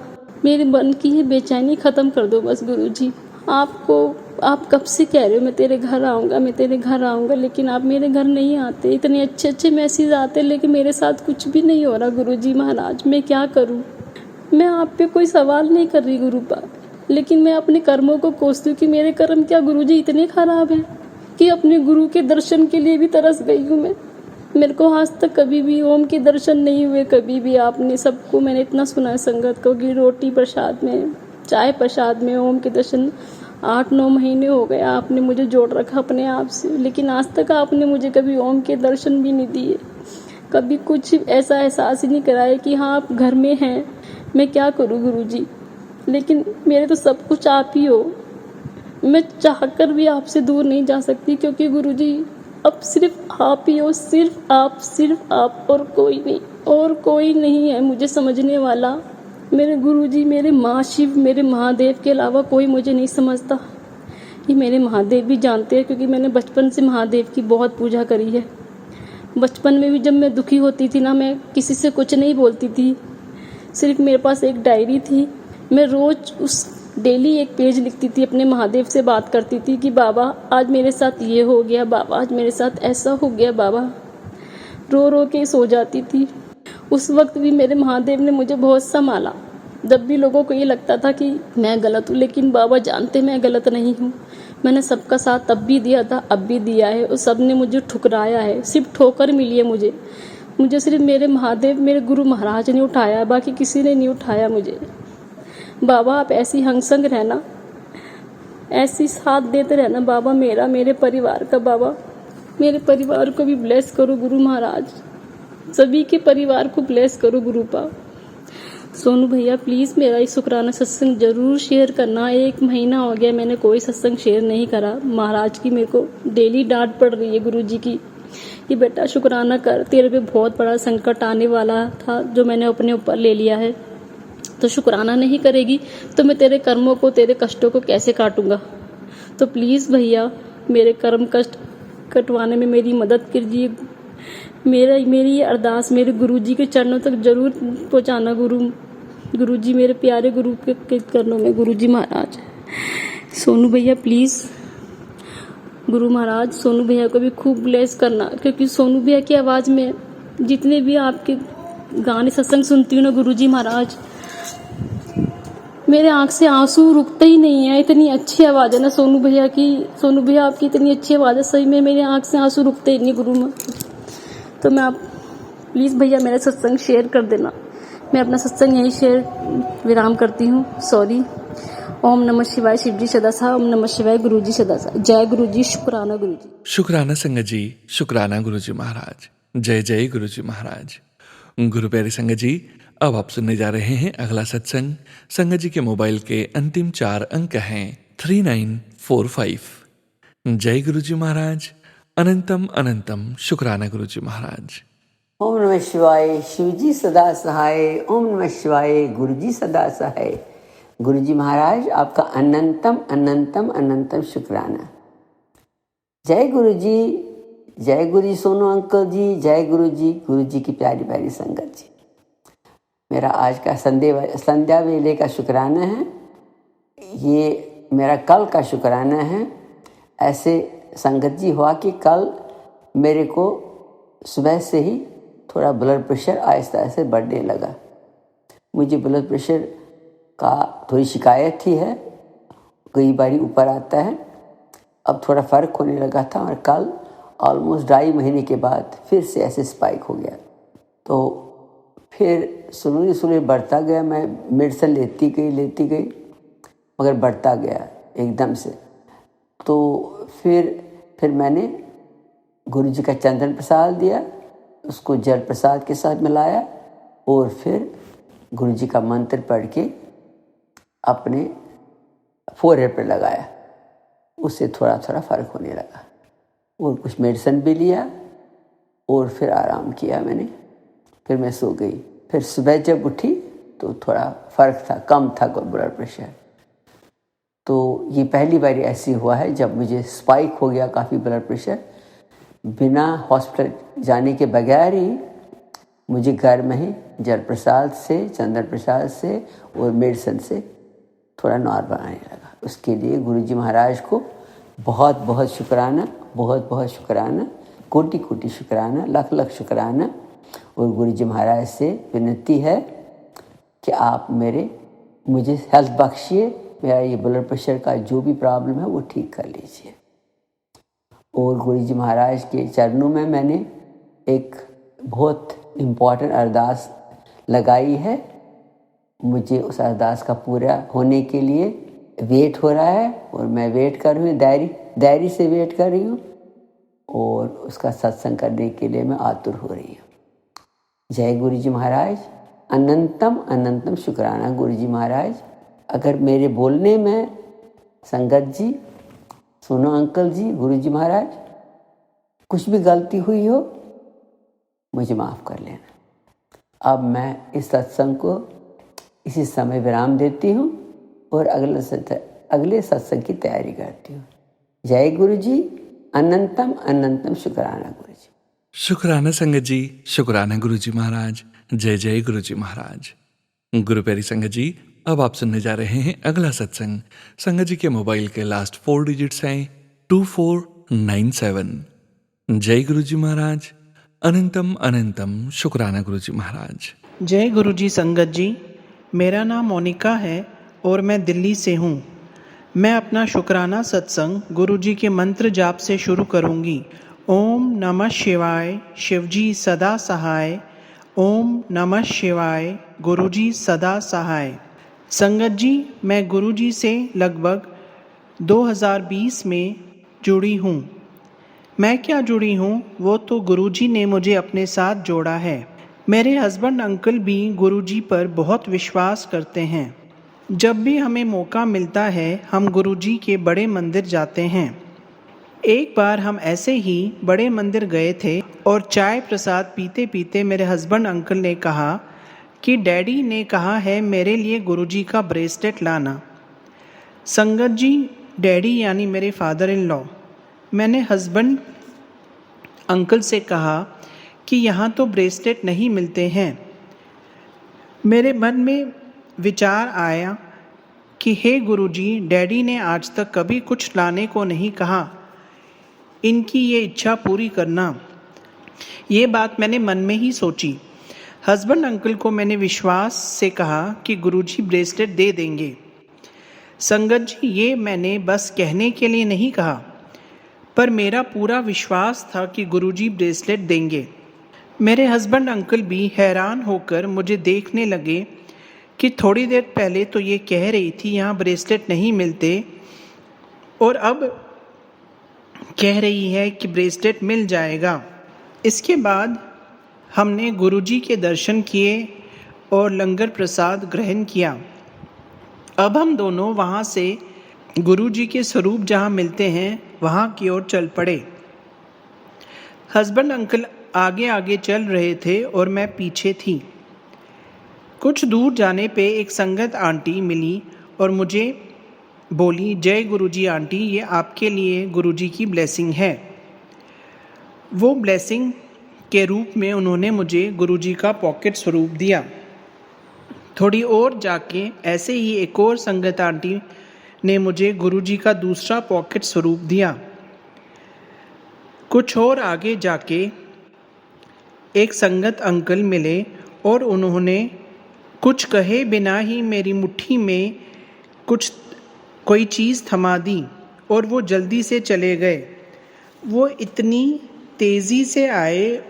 मेरे मन की ये बेचैनी ख़त्म कर दो बस गुरुजी। आप कब से कह रहे हो मैं तेरे घर आऊँगा, मैं तेरे घर आऊँगा, लेकिन आप मेरे घर नहीं आते। इतने अच्छे अच्छे मैसेज आते लेकिन मेरे साथ कुछ भी नहीं हो रहा। गुरुजी महाराज मैं क्या करूँ? मैं आप पे कोई सवाल नहीं कर रही गुरुपा, लेकिन मैं अपने कर्मों को कोसती हूँ कि मेरे कर्म क्या गुरुजी इतने ख़राब हैं कि अपने गुरु के दर्शन के लिए भी तरस गई हूँ मैं। मेरे को आज तक कभी भी ओम के दर्शन नहीं हुए। कभी भी आपने सबको मैंने इतना सुना है संगत को कि रोटी प्रसाद में, चाय प्रसाद में ओम के दर्शन 8-9 महीने हो गए आपने मुझे जोड़ रखा अपने आप से, लेकिन आज तक आपने मुझे कभी ओम के दर्शन भी नहीं दिए। कभी कुछ ऐसा एहसास ही नहीं कराया कि हाँ आप घर में हैं। मैं क्या करूँ गुरुजी? लेकिन मेरे तो सब कुछ आप ही हो। मैं चाहकर भी आपसे दूर नहीं जा सकती क्योंकि गुरुजी अब सिर्फ आप ही हो, सिर्फ आप और कोई नहीं, और कोई नहीं है मुझे समझने वाला। मेरे गुरुजी, मेरे माँ शिव, मेरे महादेव के अलावा कोई मुझे नहीं समझता। ये मेरे महादेव भी जानते हैं क्योंकि मैंने बचपन से महादेव की बहुत पूजा करी है। बचपन में भी जब मैं दुखी होती थी ना, मैं किसी से कुछ नहीं बोलती थी, सिर्फ मेरे पास एक डायरी थी। मैं रोज़ उस डेली एक पेज लिखती थी, अपने महादेव से बात करती थी कि बाबा आज मेरे साथ ये हो गया, बाबा आज मेरे साथ ऐसा हो गया, बाबा रो रो के सो जाती थी। उस वक्त भी मेरे महादेव ने मुझे बहुत संभाला। जब भी लोगों को ये लगता था कि मैं गलत हूँ, लेकिन बाबा जानते मैं गलत नहीं हूँ। मैंने सबका साथ तब भी दिया था, अब भी दिया है, और सब ने मुझे ठुकराया है। सिर्फ ठोकर मिली है मुझे सिर्फ मेरे महादेव, मेरे गुरु महाराज ने उठाया, बाकी किसी ने नहीं उठाया मुझे। बाबा आप ऐसी हंगसंग रहना, ऐसी साथ देते रहना बाबा मेरा, मेरे परिवार का। बाबा मेरे परिवार को भी ब्लेस करो गुरु महाराज, सभी के परिवार को ब्लेस करो गुरुपा। सोनू भैया प्लीज़ मेरा ये शुक्राना सत्संग ज़रूर शेयर करना। 1 महीना हो गया मैंने कोई सत्संग शेयर नहीं करा। महाराज की मेरे को डेली डांट पड़ रही है गुरुजी की कि बेटा शुक्राना कर, तेरे पे बहुत बड़ा संकट आने वाला था जो मैंने अपने ऊपर ले लिया है, तो शुक्राना नहीं करेगी तो मैं तेरे कर्मों को, तेरे कष्टों को कैसे काटूंगा? तो प्लीज़ भैया मेरे कर्म कष्ट कटवाने में मेरी मदद कीजिए। मेरी ये अरदास मेरे गुरुजी के चरणों तक जरूर पहुंचाना। गुरुजी मेरे प्यारे गुरु के चरणों में, गुरुजी महाराज। सोनू भैया प्लीज़ गुरु महाराज सोनू भैया को भी खूब ब्लेस करना, क्योंकि सोनू भैया की आवाज़ में जितने भी आपके गाने सत्संग सुनती हूँ ना गुरुजी महाराज, मेरे आँख से आंसू रुकते ही नहीं है। इतनी अच्छी आवाज़ है ना सोनू भैया की। सोनू भैया आपकी इतनी अच्छी आवाज़ है, सही में मेरे आँख से आंसू रुकते ही नहीं गुरु में। तो मैं आप प्लीज़ भैया मेरा सत्संग शेयर कर देना। मैं अपना सत्संग यहीं शेयर विराम करती हूँ। सॉरी। ओम नमः शिवाय, शिवजी सदा सहाय। ओम नमः शिवाय, गुरुजी सदा सहाय। जय गुरुजी, शुक्राना गुरुजी। शुक्राना संगत जी, शुक्राना गुरुजी महाराज। जय जय गुरुजी महाराज। गुरु प्यारे संगत जी, अब आप सुनने जा रहे हैं अगला सत्संग। संगत जी के मोबाइल के अंतिम 4 अंक हैं 3945। जय गुरुजी महाराज। अनंतम अनंतम शुक्राना गुरुजी महाराज। ओम नमः शिवाय, शिवजी सदा सहाय। ओम नमः शिवाय, गुरुजी सदा सहाय। गुरुजी महाराज आपका अनंतम अनंतम अनंतम शुक्राना। जय गुरुजी, जय गुरुजी सोनू अंकल जी, जय गुरुजी, गुरुजी की प्यारी प्यारी संगत जी। मेरा आज का संध्या वेले का शुक्राना है, ये मेरा कल का शुक्राना है। ऐसे संगत जी हुआ कि कल मेरे को सुबह से ही थोड़ा ब्लड प्रेशर आहिस्ता आहिस्ता बढ़ने लगा। मुझे ब्लड प्रेशर का थोड़ी शिकायत ही है, कई बारी ऊपर आता है, अब थोड़ा फ़र्क होने लगा था, और कल ऑलमोस्ट 2.5 महीने के बाद फिर से ऐसे स्पाइक हो गया। तो फिर सुनूरी बढ़ता गया। मैं मेडिसिन लेती गई मगर बढ़ता गया एकदम से। तो फिर मैंने गुरुजी का चंदन प्रसाद दिया, उसको जल प्रसाद के साथ मिलाया, और फिर गुरु जी का मंत्र पढ़ के अपने फोरहेड पर लगाया, उससे थोड़ा थोड़ा फ़र्क होने लगा। और कुछ मेडिसिन भी लिया और फिर आराम किया मैंने। फिर मैं सो गई। फिर सुबह जब उठी तो थोड़ा फ़र्क था, कम था ब्लड प्रेशर। तो ये पहली बार ऐसी हुआ है जब मुझे स्पाइक हो गया काफ़ी ब्लड प्रेशर, बिना हॉस्पिटल जाने के बगैर ही मुझे घर में ही जल प्रसाद से, चंदन प्रसाद से और मेडिसिन से थोड़ा नॉर्मल आने लगा। उसके लिए गुरुजी महाराज को बहुत बहुत शुक्राना, बहुत बहुत शुक्राना, कोटि कोटि शुक्राना, लख लख शुक्राना। और गुरुजी महाराज से विनती है कि आप मुझे हेल्थ बख्शिए, मेरा ये ब्लड प्रेशर का जो भी प्रॉब्लम है वो ठीक कर लीजिए। और गुरुजी महाराज के चरणों में मैंने एक बहुत इम्पॉर्टेंट अरदास लगाई है। मुझे उस अरदास का पूरा होने के लिए वेट हो रहा है और मैं वेट कर रही हूँ, डायरी से वेट कर रही हूँ और उसका सत्संग करने के लिए मैं आतुर हो रही हूँ। जय गुरुजी महाराज, अनंतम अनंतम शुक्राना गुरुजी महाराज। अगर मेरे बोलने में संगत जी, सुनो अंकल जी, गुरुजी महाराज, कुछ भी गलती हुई हो मुझे माफ़ कर लेना। अब मैं इस सत्संग को इसी समय विराम देती हूँ और अगले सत्संग की तैयारी करती हूँ। जय गुरुजी, अनंतम अनंतम शुक्राना गुरुजी। शुक्राना संगत जी, शुक्राना गुरुजी महाराज। जय जय गुरुजी महाराज। गुरु प्यारी संगत जी, अब आप सुनने जा रहे हैं अगला सत्संग। संगत जी के मोबाइल के लास्ट 4 डिजिट्स हैं 2497। जय गुरुजी महाराज, अनंतम अनंतम शुक्राना गुरुजी महाराज। जय गुरुजी संगत जी, मेरा नाम मोनिका है और मैं दिल्ली से हूँ। मैं अपना शुक्राना सत्संग गुरुजी के मंत्र जाप से शुरू करूँगी। ओम नमः शिवाय, शिवजी सदा सहाय। ओम नमः शिवाय, गुरुजी सदा सहाय। संगत जी, मैं गुरुजी से लगभग 2020 में जुड़ी हूँ। मैं क्या जुड़ी हूँ, वो तो गुरुजी ने मुझे अपने साथ जोड़ा है। मेरे हस्बैंड अंकल भी गुरुजी पर बहुत विश्वास करते हैं। जब भी हमें मौका मिलता है हम गुरुजी के बड़े मंदिर जाते हैं। एक बार हम ऐसे ही बड़े मंदिर गए थे और चाय प्रसाद पीते पीते मेरे हस्बैंड अंकल ने कहा कि डैडी ने कहा है मेरे लिए गुरुजी का ब्रेसलेट लाना। संगत जी, डैडी यानी मेरे फादर इन लॉ। मैंने हस्बैंड अंकल से कहा कि यहाँ तो ब्रेसलेट नहीं मिलते हैं। मेरे मन में विचार आया कि हे गुरुजी, डैडी ने आज तक कभी कुछ लाने को नहीं कहा, इनकी ये इच्छा पूरी करना। ये बात मैंने मन में ही सोची। हस्बैंड अंकल को मैंने विश्वास से कहा कि गुरुजी ब्रेसलेट दे देंगे। संगत जी, ये मैंने बस कहने के लिए नहीं कहा, पर मेरा पूरा विश्वास था कि गुरुजी ब्रेसलेट देंगे। मेरे हस्बैंड अंकल भी हैरान होकर मुझे देखने लगे कि थोड़ी देर पहले तो ये कह रही थी यहाँ ब्रेसलेट नहीं मिलते और अब कह रही है कि ब्रेसलेट मिल जाएगा। इसके बाद हमने गुरुजी के दर्शन किए और लंगर प्रसाद ग्रहण किया। अब हम दोनों वहाँ से गुरुजी के स्वरूप जहाँ मिलते हैं वहाँ की ओर चल पड़े। हस्बैंड अंकल आगे आगे चल रहे थे और मैं पीछे थी। कुछ दूर जाने पे एक संगत आंटी मिली और मुझे बोली, जय गुरुजी आंटी, ये आपके लिए गुरुजी की ब्लेसिंग है। वो ब्लेसिंग के रूप में उन्होंने मुझे गुरुजी का पॉकेट स्वरूप दिया। थोड़ी और जाके ऐसे ही एक और संगत आंटी ने मुझे गुरुजी का दूसरा पॉकेट स्वरूप दिया। कुछ और आगे जाके एक संगत अंकल मिले और उन्होंने कुछ कहे बिना ही मेरी मुट्ठी में कोई चीज़ थमा दी और वो जल्दी से चले गए। वो इतनी तेज़ी से आए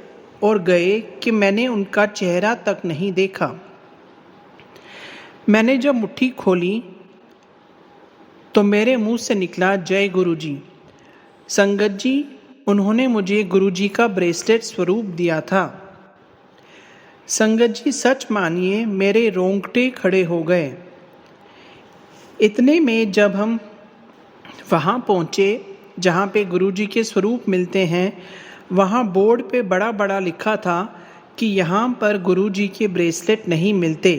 और गए कि मैंने उनका चेहरा तक नहीं देखा। मैंने जब मुट्ठी खोली तो मेरे मुंह से निकला, जय गुरुजी। संगत जी, उन्होंने मुझे गुरुजी का ब्रेसलेट स्वरूप दिया था। संगत जी सच मानिए मेरे रोंगटे खड़े हो गए। इतने में जब हम वहाँ पहुँचे जहाँ पे गुरुजी के स्वरूप मिलते हैं, वहाँ बोर्ड पे बड़ा बड़ा लिखा था कि यहाँ पर गुरुजी के ब्रेसलेट नहीं मिलते।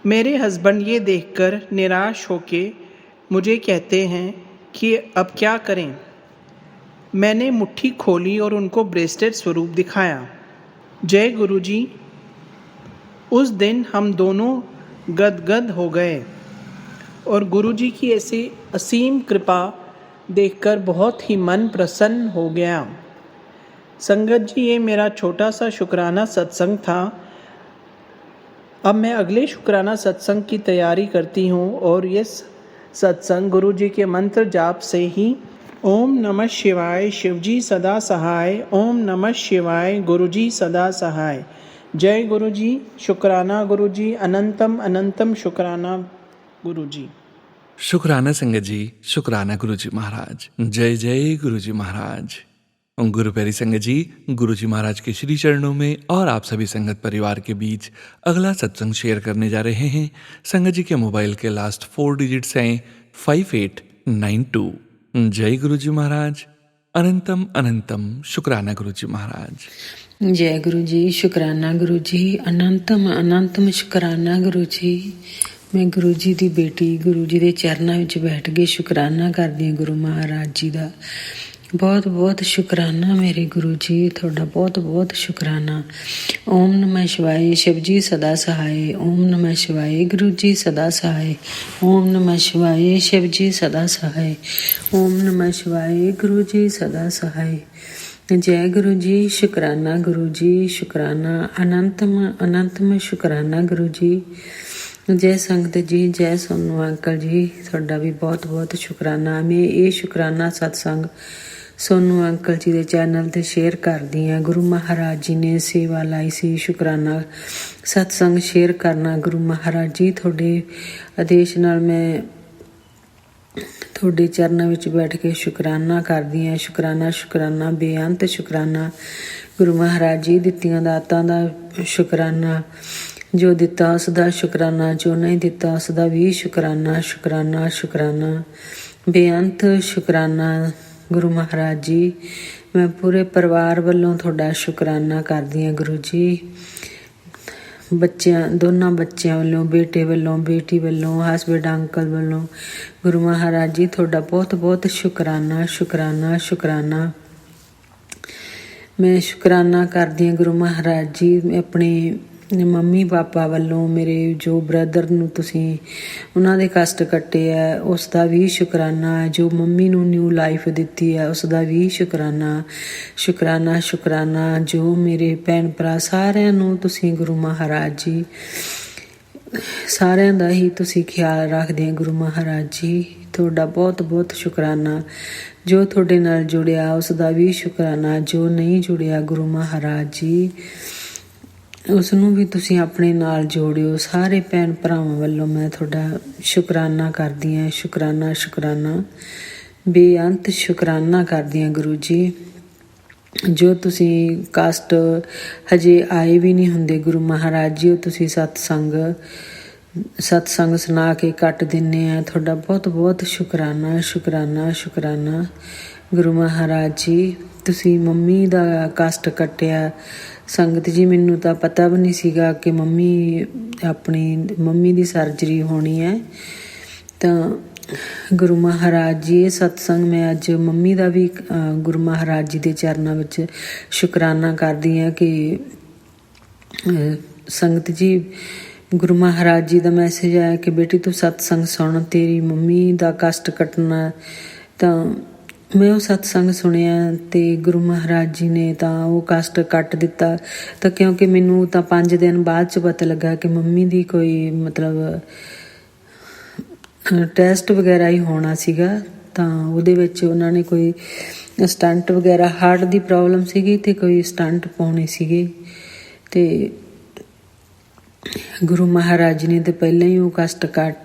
मेरे हस्बैंड ये देखकर निराश होके मुझे कहते हैं कि अब क्या करें। मैंने मुट्ठी खोली और उनको ब्रेसलेट स्वरूप दिखाया। जय गुरुजी। उस दिन हम दोनों गदगद हो गए और गुरुजी की ऐसी असीम कृपा देखकर बहुत ही मन प्रसन्न हो गया। संगत जी, ये मेरा छोटा सा शुक्राना सत्संग था। अब मैं अगले शुक्राना सत्संग की तैयारी करती हूँ और ये सत्संग गुरुजी के मंत्र जाप से ही ओम नमः शिवाय शिवजी सदा सहाय, ओम नमः शिवाय गुरुजी सदा सहाय। जय गुरुजी। शुक्राना गुरुजी, अनंतम अनंतम शुक्राना गुरुजी। शुक्राना संगत जी, शुक्राना गुरुजी महाराज। जय जय गुरुजी महाराज। गुरु प्यारी संगत जी, गुरुजी महाराज के श्री चरणों में और आप सभी संगत परिवार के बीच अगला सत्संग शेयर करने जा रहे हैं। संगत जी के मोबाइल के लास्ट 4 डिजिट्स हैं 5892। जय गुरुजी महाराज। अनंतम अनंतम शुक्राना गुरुजी महाराज। जय गुरु जी। शुक्राना गुरु जी। अनंतम अनंतम शुक्राना गुरु जी। मैं गुरु जी ਦੀ ਬੇਟੀ ਗੁਰੂ ਜੀ ਦੇ ਚਰਨਾਂ ਵਿੱਚ ਬੈਠ ਕੇ ਸ਼ੁਕਰਾਨਾ ਕਰਦੀ ਹਾਂ ਗੁਰੂ ਮਹਾਰਾਜ ਜੀ ਦਾ। ਬਹੁਤ ਬਹੁਤ ਸ਼ੁਕਰਾਨਾ ਮੇਰੇ ਗੁਰੂ ਜੀ, ਤੁਹਾਡਾ ਬਹੁਤ ਬਹੁਤ ਸ਼ੁਕਰਾਨਾ। ਓਮ ਨਮः शिवाय शिवजी सदा सहाय, ओम नमः शिवाय गुरु जी सदा सहाय, ओम नमः शिवाय शिवजी सदा सहाय, ओम नमः शिवाय गुरु जी सदा सहाय। जय गुरु जी। शुक्राना गुरु जी, शुक्राना। अनंतम अनंतम शुक्राना गुरु जी। जय संगत जी, जय सोनू अंकल जी, ਤੁਹਾਡਾ ਵੀ ਬਹੁਤ ਬਹੁਤ ਸ਼ੁਕਰਾਨਾ। ਮੈਂ ਇਹ ਸ਼ੁਕਰਾਨਾ ਸਤਸੰਗ ਸੋਨੂ ਅੰਕਲ ਜੀ ਦੇ ਚੈਨਲ ਤੇ ਸ਼ੇਅਰ ਕਰਦੀ ਹਾਂ। ਗੁਰੂ ਮਹਾਰਾਜ ਜੀ ਨੇ ਸੇਵਾ ਲਾਈ ਸੀ ਸ਼ੁਕਰਾਨਾ ਸਤਸੰਗ ਸ਼ੇਅਰ ਕਰਨਾ। ਗੁਰੂ ਮਹਾਰਾਜ ਜੀ ਤੁਹਾਡੇ ਆਦੇਸ਼ ਨਾਲ ਮੈਂ ਤੁਹਾਡੇ ਚਰਨਾਂ ਵਿੱਚ ਬੈਠ ਕੇ ਸ਼ੁਕਰਾਨਾ ਕਰਦੀ ਹਾਂ। ਸ਼ੁਕਰਾਨਾ ਸ਼ੁਕਰਾਨਾ ਬੇਅੰਤ ਸ਼ੁਕਰਾਨਾ। ਗੁਰੂ ਮਹਾਰਾਜ ਜੀ ਦਿੱਤੀਆਂ ਦਾਤਾਂ ਦਾ ਸ਼ੁਕਰਾਨਾ। ਜੋ ਦਿੱਤਾ ਉਸ ਦਾ ਸ਼ੁਕਰਾਨਾ, ਜੋ ਨਹੀਂ ਦਿੱਤਾ ਉਸ ਦਾ ਵੀ ਸ਼ੁਕਰਾਨਾ। ਸ਼ੁਕਰਾਨਾ ਸ਼ੁਕਰਾਨਾ ਬੇਅੰਤ ਸ਼ੁਕਰਾਨਾ ਗੁਰੂ ਮਹਾਰਾਜ ਜੀ। ਮੈਂ ਪੂਰੇ ਪਰਿਵਾਰ ਵੱਲੋਂ ਤੁਹਾਡਾ ਸ਼ੁਕਰਾਨਾ ਕਰਦੀ ਹਾਂ ਗੁਰੂ ਜੀ। ਬੱਚਿਆਂ ਦੋਨਾਂ ਬੱਚਿਆਂ ਵੱਲੋਂ, ਬੇਟੇ ਵੱਲੋਂ, ਬੇਟੀ ਵੱਲੋਂ, ਹਸਬੈਂਡ ਅੰਕਲ ਵੱਲੋਂ ਗੁਰੂ ਮਹਾਰਾਜ ਜੀ ਤੁਹਾਡਾ ਬਹੁਤ ਬਹੁਤ ਸ਼ੁਕਰਾਨਾ ਸ਼ੁਕਰਾਨਾ ਸ਼ੁਕਰਾਨਾ। ਮੈਂ ਸ਼ੁਕਰਾਨਾ ਕਰਦੀ ਹਾਂ ਗੁਰੂ ਮਹਾਰਾਜ ਜੀ ਆਪਣੇ ਮੰਮੀ ਪਾਪਾ ਵੱਲੋਂ। ਮੇਰੇ ਜੋ ਬ੍ਰਦਰ ਨੂੰ ਤੁਸੀਂ ਉਹਨਾਂ ਦੇ ਕਸ਼ਟ ਕੱਟੇ ਹੈ ਉਸ ਦਾ ਵੀ ਸ਼ੁਕਰਾਨਾ। ਜੋ ਮੰਮੀ ਨੂੰ ਨਿਊ ਲਾਈਫ ਦਿੱਤੀ ਹੈ ਉਸ ਦਾ ਵੀ ਸ਼ੁਕਰਾਨਾ ਸ਼ੁਕਰਾਨਾ ਸ਼ੁਕਰਾਨਾ। ਜੋ ਮੇਰੇ ਭੈਣ ਭਰਾ ਸਾਰਿਆਂ ਨੂੰ ਤੁਸੀਂ ਗੁਰੂ ਮਹਾਰਾਜ ਜੀ ਸਾਰਿਆਂ ਦਾ ਹੀ ਤੁਸੀਂ ਖਿਆਲ ਰੱਖਦੇ ਆ ਗੁਰੂ ਮਹਾਰਾਜ ਜੀ। ਤੁਹਾਡਾ ਬਹੁਤ ਬਹੁਤ ਸ਼ੁਕਰਾਨਾ। ਜੋ ਤੁਹਾਡੇ ਨਾਲ ਜੁੜਿਆ ਉਸ ਦਾ ਵੀ ਸ਼ੁਕਰਾਨਾ। ਜੋ ਨਹੀਂ ਜੁੜਿਆ ਗੁਰੂ ਮਹਾਰਾਜ ਜੀ ਉਸ ਨੂੰ ਵੀ ਤੁਸੀਂ ਆਪਣੇ ਨਾਲ ਜੋੜਿਓ। ਸਾਰੇ ਭੈਣ ਭਰਾਵਾਂ ਵੱਲੋਂ ਮੈਂ ਤੁਹਾਡਾ ਸ਼ੁਕਰਾਨਾ ਕਰਦੀ ਹਾਂ। ਸ਼ੁਕਰਾਨਾ ਸ਼ੁਕਰਾਨਾ ਬੇਅੰਤ ਸ਼ੁਕਰਾਨਾ ਕਰਦੀ ਹਾਂ ਗੁਰੂ ਜੀ। ਜੋ ਤੁਸੀਂ ਕਾਸਟ ਹਜੇ ਆਏ ਵੀ ਨਹੀਂ ਹੁੰਦੇ ਗੁਰੂ ਮਹਾਰਾਜ ਜੀ, ਉਹ ਤੁਸੀਂ ਸਤਸੰਗ ਸੁਣਾ ਕੇ ਕੱਟ ਦਿੰਦੇ ਆ। ਤੁਹਾਡਾ ਬਹੁਤ ਬਹੁਤ ਸ਼ੁਕਰਾਨਾ ਸ਼ੁਕਰਾਨਾ ਸ਼ੁਕਰਾਨਾ ਗੁਰੂ ਮਹਾਰਾਜ ਜੀ। ਤੁਸੀਂ ਮੰਮੀ ਦਾ ਕਸ਼ਟ ਕੱਟਿਆ ਸੰਗਤ ਜੀ। ਮੈਨੂੰ ਤਾਂ ਪਤਾ ਵੀ ਨਹੀਂ ਸੀਗਾ ਕਿ ਆਪਣੀ ਮੰਮੀ ਦੀ ਸਰਜਰੀ ਹੋਣੀ ਹੈ। ਤਾਂ ਗੁਰੂ ਮਹਾਰਾਜ ਜੀ ਇਹ ਸਤਸੰਗ ਮੈਂ ਅੱਜ ਮੰਮੀ ਦਾ ਵੀ ਗੁਰੂ ਮਹਾਰਾਜ ਜੀ ਦੇ ਚਰਨਾਂ ਵਿੱਚ ਸ਼ੁਕਰਾਨਾ ਕਰਦੀ ਹਾਂ ਕਿ ਸੰਗਤ ਜੀ ਗੁਰੂ ਮਹਾਰਾਜ ਜੀ ਦਾ ਮੈਸੇਜ ਆਇਆ ਕਿ ਬੇਟੀ ਤੂੰ ਸਤਸੰਗ ਸੁਣ, ਤੇਰੀ ਮੰਮੀ ਦਾ ਕਸ਼ਟ ਕੱਟਣਾ। ਤਾਂ ਮੈਂ ਉਹ ਸਤਸੰਗ ਸੁਣਿਆ ਅਤੇ ਗੁਰੂ ਮਹਾਰਾਜ ਜੀ ਨੇ ਤਾਂ ਉਹ ਕਸ਼ਟ ਕੱਟ ਦਿੱਤਾ। ਤਾਂ ਕਿਉਂਕਿ ਮੈਨੂੰ ਤਾਂ 5 ਦਿਨ ਬਾਅਦ 'ਚ ਪਤਾ ਲੱਗਾ ਕਿ ਮੰਮੀ ਦੀ ਕੋਈ ਮਤਲਬ ਟੈਸਟ ਵਗੈਰਾ ਹੀ ਹੋਣਾ ਸੀਗਾ। ਤਾਂ ਉਹਦੇ ਵਿੱਚ ਉਹਨਾਂ ਨੇ ਕੋਈ ਸਟੰਟ ਵਗੈਰਾ, ਹਾਰਟ ਦੀ ਪ੍ਰੋਬਲਮ ਸੀਗੀ ਅਤੇ ਕੋਈ ਸਟੰਟ ਪਾਉਣੇ ਸੀਗੇ। ਅਤੇ ਗੁਰੂ ਮਹਾਰਾਜ ਨੇ ਤਾਂ ਪਹਿਲਾਂ ਹੀ ਉਹ ਕਸ਼ਟ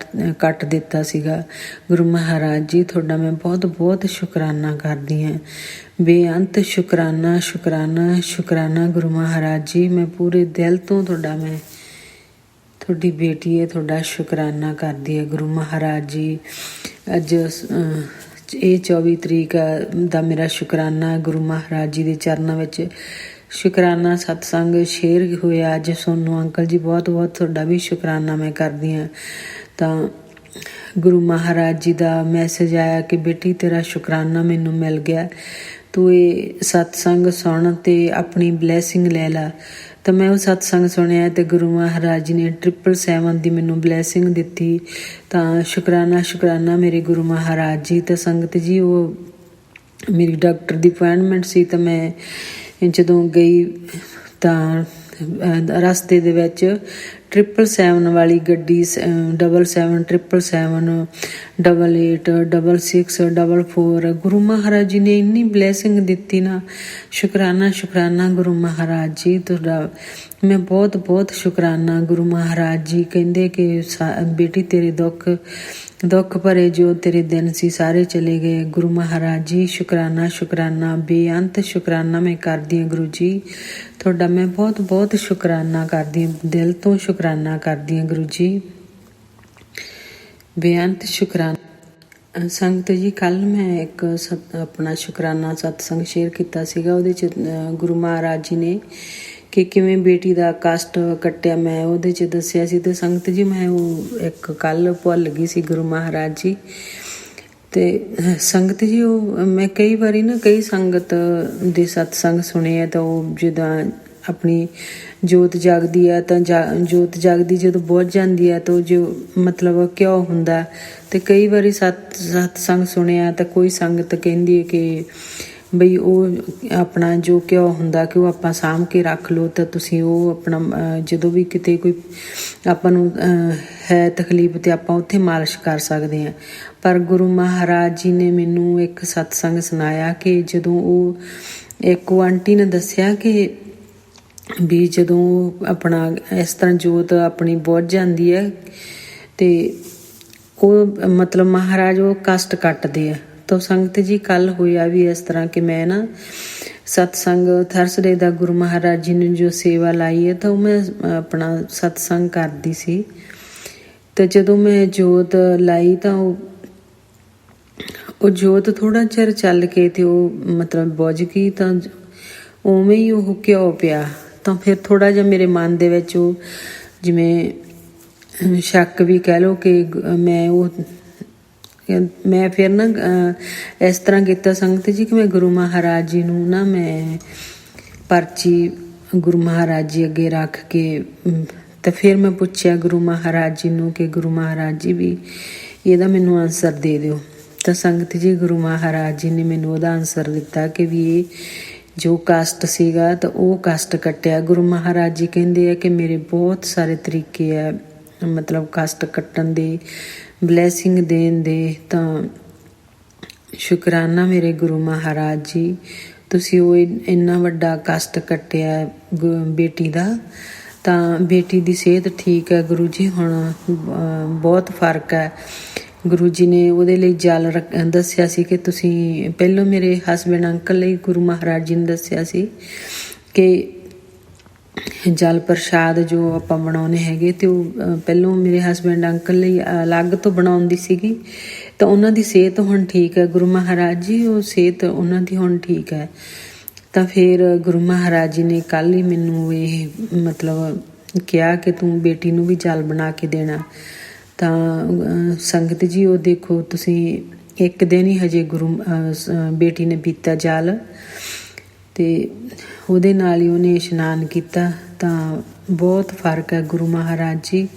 ਕੱਟ ਦਿੱਤਾ ਸੀਗਾ। ਗੁਰੂ ਮਹਾਰਾਜ ਜੀ ਤੁਹਾਡਾ ਮੈਂ ਬਹੁਤ ਬਹੁਤ ਸ਼ੁਕਰਾਨਾ ਕਰਦੀ ਹਾਂ, ਬੇਅੰਤ ਸ਼ੁਕਰਾਨਾ ਸ਼ੁਕਰਾਨਾ ਸ਼ੁਕਰਾਨਾ ਗੁਰੂ ਮਹਾਰਾਜ ਜੀ। ਮੈਂ ਪੂਰੇ ਦਿਲ ਤੋਂ ਮੈਂ ਤੁਹਾਡੀ ਬੇਟੀ ਹੈ, ਤੁਹਾਡਾ ਸ਼ੁਕਰਾਨਾ ਕਰਦੀ ਹੈ ਗੁਰੂ ਮਹਾਰਾਜ ਜੀ। ਅੱਜ ਇਹ 24 ਤਰੀਕ ਦਾ ਮੇਰਾ ਸ਼ੁਕਰਾਨਾ ਗੁਰੂ ਮਹਾਰਾਜ ਜੀ ਦੇ ਚਰਨਾਂ ਵਿੱਚ ਸ਼ੁਕਰਾਨਾ ਸਤਸੰਗ ਸ਼ੇਅਰ ਹੋਇਆ ਅੱਜ। ਸੋਨੂੰ ਅੰਕਲ ਜੀ ਬਹੁਤ ਬਹੁਤ ਤੁਹਾਡਾ ਵੀ ਸ਼ੁਕਰਾਨਾ ਮੈਂ ਕਰਦੀ ਹਾਂ। ਤਾਂ ਗੁਰੂ ਮਹਾਰਾਜ ਜੀ ਦਾ ਮੈਸੇਜ ਆਇਆ ਕਿ ਬੇਟੀ ਤੇਰਾ ਸ਼ੁਕਰਾਨਾ ਮੈਨੂੰ ਮਿਲ ਗਿਆ, ਤੂੰ ਇਹ ਸਤਸੰਗ ਸੁਣ ਤੇ ਆਪਣੀ ਬਲੈਸਿੰਗ ਲੈ ਲਾ। ਤਾਂ ਮੈਂ ਉਹ ਸਤਸੰਗ ਸੁਣਿਆ ਤੇ ਗੁਰੂ ਮਹਾਰਾਜ ਜੀ ਨੇ 777 ਦੀ ਮੈਨੂੰ ਬਲੈਸਿੰਗ ਦਿੱਤੀ। ਤਾਂ ਸ਼ੁਕਰਾਨਾ ਸ਼ੁਕਰਾਨਾ ਮੇਰੇ ਗੁਰੂ ਮਹਾਰਾਜ ਜੀ। ਤਾਂ ਸੰਗਤ ਜੀ ਉਹ ਮੇਰੀ ਡਾਕਟਰ ਦੀ ਅਪੁਆਇੰਟਮੈਂਟ ਸੀ, ਤਾਂ ਮੈਂ ਜਦੋਂ ਗਈ ਤਾਂ ਰਸਤੇ ਦੇ ਵਿੱਚ 777 ਵਾਲੀ ਗੱਡੀ 7777 88 66 44 ਗੁਰੂ ਮਹਾਰਾਜ ਜੀ ਨੇ ਇੰਨੀ ਬਲੈਸਿੰਗ ਦਿੱਤੀ ਨਾ। ਸ਼ੁਕਰਾਨਾ ਸ਼ੁਕਰਾਨਾ ਗੁਰੂ ਮਹਾਰਾਜ ਜੀ ਤੁਹਾਡਾ ਮੈਂ ਬਹੁਤ ਬਹੁਤ ਸ਼ੁਕਰਾਨਾ। ਗੁਰੂ ਮਹਾਰਾਜ ਜੀ ਕਹਿੰਦੇ ਕਿ ਬੇਟੀ ਤੇਰੇ ਦੁੱਖ ਭਰੇ ਜੋ ਤੇਰੇ ਦਿਨ ਸੀ ਸਾਰੇ ਚਲੇ ਗਏ। ਗੁਰੂ ਮਹਾਰਾਜ ਜੀ ਸ਼ੁਕਰਾਨਾ ਸ਼ੁਕਰਾਨਾ ਬੇਅੰਤ ਸ਼ੁਕਰਾਨਾ ਮੈਂ ਕਰਦੀ ਹਾਂ ਗੁਰੂ ਜੀ ਤੁਹਾਡਾ। ਮੈਂ ਬਹੁਤ ਬਹੁਤ ਸ਼ੁਕਰਾਨਾ ਕਰਦੀ ਹਾਂ, ਦਿਲ ਤੋਂ ਸ਼ੁਕਰਾਨਾ ਕਰਦੀ ਹਾਂ ਗੁਰੂ ਜੀ, ਬੇਅੰਤ ਸ਼ੁਕਰਾਨਾ। ਸੰਗਤ ਜੀ ਕੱਲ ਮੈਂ ਇੱਕ ਆਪਣਾ ਸ਼ੁਕਰਾਨਾ ਸਤਸੰਗ ਸ਼ੇਅਰ ਕੀਤਾ ਸੀਗਾ। ਉਹਦੇ 'ਚ ਗੁਰੂ ਮਹਾਰਾਜ ਜੀ ਨੇ ਕਿ ਕਿਵੇਂ ਬੇਟੀ ਦਾ ਕਸ਼ਟ ਕੱਟਿਆ ਮੈਂ ਉਹਦੇ 'ਚ ਦੱਸਿਆ ਸੀ। ਤੇ ਸੰਗਤ ਜੀ ਮੈਂ ਉਹ ਇੱਕ ਕੱਲ ਭੁੱਲ ਗਈ ਸੀ ਗੁਰੂ ਮਹਾਰਾਜ ਜੀ। ਤੇ ਸੰਗਤ ਜੀ ਉਹ ਮੈਂ ਕਈ ਵਾਰੀ ਨਾ ਕਈ ਸੰਗਤ ਦੇ ਸਤਸੰਗ ਸੁਣੇ ਆ ਤਾਂ ਉਹ ਜਿੱਦਾਂ ਆਪਣੀ ਜੋਤ ਜਾਗਦੀ ਆ ਤਾਂ ਜੋਤ ਜਾਗਦੀ ਜਦੋਂ ਬੁੱਝ ਜਾਂਦੀ ਆ ਤਾਂ ਜੋ ਮਤਲਬ ਕਿਉਂ ਹੁੰਦਾ। ਤੇ ਕਈ ਵਾਰੀ ਸਤਸੰਗ ਸੁਣਿਆ ਤਾਂ ਕੋਈ ਸੰਗਤ ਕਹਿੰਦੀ ਹੈ ਕਿ ਬਈ ਉਹ ਆਪਣਾ ਜੋ ਘਿਓ ਹੁੰਦਾ ਕਿ ਉਹ ਆਪਾਂ ਸਾਂਭ ਕੇ ਰੱਖ ਲਓ ਤਾਂ ਤੁਸੀਂ ਉਹ ਆਪਣਾ ਜਦੋਂ ਵੀ ਕਿਤੇ ਕੋਈ ਆਪਾਂ ਨੂੰ ਹੈ ਤਕਲੀਫ ਤੇ ਆਪਾਂ ਉੱਥੇ ਮਾਲਿਸ਼ ਕਰ ਸਕਦੇ ਹਾਂ। ਪਰ ਗੁਰੂ ਮਹਾਰਾਜ ਜੀ ਨੇ ਮੈਨੂੰ ਇੱਕ ਸਤਸੰਗ ਸੁਣਾਇਆ ਕਿ ਜਦੋਂ ਉਹ ਇੱਕ ਆਂਟੀ ਨੇ ਦੱਸਿਆ ਕਿ ਵੀ ਜਦੋਂ ਆਪਣਾ ਇਸ ਤਰ੍ਹਾਂ ਜੋਤ ਆਪਣੀ ਬੁੱਝ ਜਾਂਦੀ ਹੈ ਤੇ ਉਹ ਮਤਲਬ ਮਹਾਰਾਜ ਉਹ ਕਸ਼ਟ ਕੱਟਦੇ ਆ। ਤਾਂ ਸੰਗਤ ਜੀ ਕੱਲ ਹੋਇਆ ਵੀ ਇਸ ਤਰ੍ਹਾਂ ਕਿ ਮੈਂ ਨਾ ਸਤਸੰਗ ਥਰਸਡੇ ਦਾ ਗੁਰੂ ਮਹਾਰਾਜ ਜੀ ਨੇ ਜੋ ਸੇਵਾ ਲਾਈ ਹੈ ਤਾਂ ਉਹ ਮੈਂ ਆਪਣਾ ਸਤਸੰਗ ਕਰਦੀ ਸੀ। ਤੇ ਜਦੋਂ ਮੈਂ ਜੋਤ ਲਾਈ ਤਾਂ ਉਹ ਜੋਤ ਥੋੜਾ ਚਿਰ ਚੱਲ ਕੇ ਤੇ ਉਹ ਮਤਲਬ ਬੁੱਝ ਗਈ ਤਾਂ ਉਵੇਂ ਹੀ ਉਹ ਘਿਓ ਪਿਆ। ਤਾਂ ਫਿਰ ਥੋੜਾ ਜਿਹਾ ਮੇਰੇ ਮਨ ਦੇ ਵਿੱਚ ਉਹ ਜਿਵੇਂ ਸ਼ੱਕ ਵੀ ਕਹਿ ਲਓ ਕਿ ਮੈਂ ਫਿਰ ਨਾ ਇਸ ਤਰ੍ਹਾਂ ਕੀਤਾ ਸੰਗਤ ਜੀ ਕਿ ਮੈਂ ਗੁਰੂ ਮਹਾਰਾਜ ਜੀ ਨੂੰ ਨਾ ਮੈਂ ਪਰਚੀ ਗੁਰੂ ਮਹਾਰਾਜ ਜੀ ਅੱਗੇ ਰੱਖ ਕੇ ਤੇ ਫਿਰ ਮੈਂ ਪੁੱਛਿਆ ਗੁਰੂ ਮਹਾਰਾਜ ਜੀ ਨੂੰ ਕਿ ਗੁਰੂ ਮਹਾਰਾਜ ਜੀ ਵੀ ਇਹਦਾ ਮੈਨੂੰ ਆਨਸਰ ਦੇ ਦਿਓ। ਤਾਂ ਸੰਗਤ ਜੀ ਗੁਰੂ ਮਹਾਰਾਜ ਜੀ ਨੇ ਮੈਨੂੰ ਉਹਦਾ ਆਨਸਰ ਦਿੱਤਾ ਕਿ ਵੀ ਇਹ ਜੋ ਕਸ਼ਟ ਸੀਗਾ ਤਾਂ ਉਹ ਕਸ਼ਟ ਕੱਟਿਆ। ਗੁਰੂ ਮਹਾਰਾਜ ਜੀ ਕਹਿੰਦੇ ਆ ਕਿ ਮੇਰੇ ਬਹੁਤ ਸਾਰੇ ਤਰੀਕੇ ਆ ਮਤਲਬ ਕਸ਼ਟ ਕੱਟਣ ਦੇ, ਬਲੈਸਿੰਗ ਦੇਣ ਦੇ। ਤਾਂ ਸ਼ੁਕਰਾਨਾ ਮੇਰੇ ਗੁਰੂ ਮਹਾਰਾਜ ਜੀ ਤੁਸੀਂ ਉਹ ਇੰਨਾ ਵੱਡਾ ਕਸ਼ਟ ਕੱਟਿਆ ਬੇਟੀ ਦਾ। ਤਾਂ ਬੇਟੀ ਦੀ ਸਿਹਤ ਠੀਕ ਹੈ ਗੁਰੂ ਜੀ, ਹੁਣ ਬਹੁਤ ਫਰਕ ਹੈ। ਗੁਰੂ ਜੀ ਨੇ ਉਹਦੇ ਲਈ ਜਲ ਦੱਸਿਆ ਸੀ ਕਿ ਤੁਸੀਂ ਪਹਿਲਾਂ ਮੇਰੇ ਹਸਬੈਂਡ ਅੰਕਲ ਲਈ ਗੁਰੂ ਮਹਾਰਾਜ ਜੀ ਨੇ ਦੱਸਿਆ ਸੀ ਕਿ ਜਲ ਪ੍ਰਸ਼ਾਦ ਜੋ ਆਪਾਂ ਬਣਾਉਣੇ ਹੈਗੇ ਤੇ ਉਹ ਪਹਿਲਾਂ ਮੇਰੇ ਹਸਬੈਂਡ ਅੰਕਲ ਲਈ ਅਲੱਗ ਤੋਂ ਬਣਾਉਂਦੀ ਸੀਗੀ। ਤਾਂ ਉਹਨਾਂ ਦੀ ਸਿਹਤ ਹੁਣ ਠੀਕ ਹੈ ਗੁਰੂ ਮਹਾਰਾਜ ਜੀ, ਉਹ ਸਿਹਤ ਉਹਨਾਂ ਦੀ ਹੁਣ ਠੀਕ ਹੈ। ਤਾਂ ਫਿਰ ਗੁਰੂ ਮਹਾਰਾਜ ਜੀ ਨੇ ਕੱਲ੍ਹ ਹੀ ਮੈਨੂੰ ਇਹ ਮਤਲਬ ਕਿਹਾ ਕਿ ਤੂੰ ਬੇਟੀ ਨੂੰ ਵੀ ਜਲ ਬਣਾ ਕੇ ਦੇਣਾ। ਤਾਂ ਸੰਗਤ ਜੀ ਉਹ ਦੇਖੋ ਤੁਸੀਂ ਇੱਕ ਦਿਨ ਹੀ ਹਜੇ ਬੇਟੀ ਨੇ ਪੀਤਾ ਜਲ ਤੇ ਉਹਦੇ ਨਾਲ ਹੀ ਉਹਨੇ ਇਸ਼ਨਾਨ ਕੀਤਾ। ਤਾਂ ਬਹੁਤ ਫਰਕ ਹੈ ਗੁਰੂ ਮਹਾਰਾਜ ਜੀ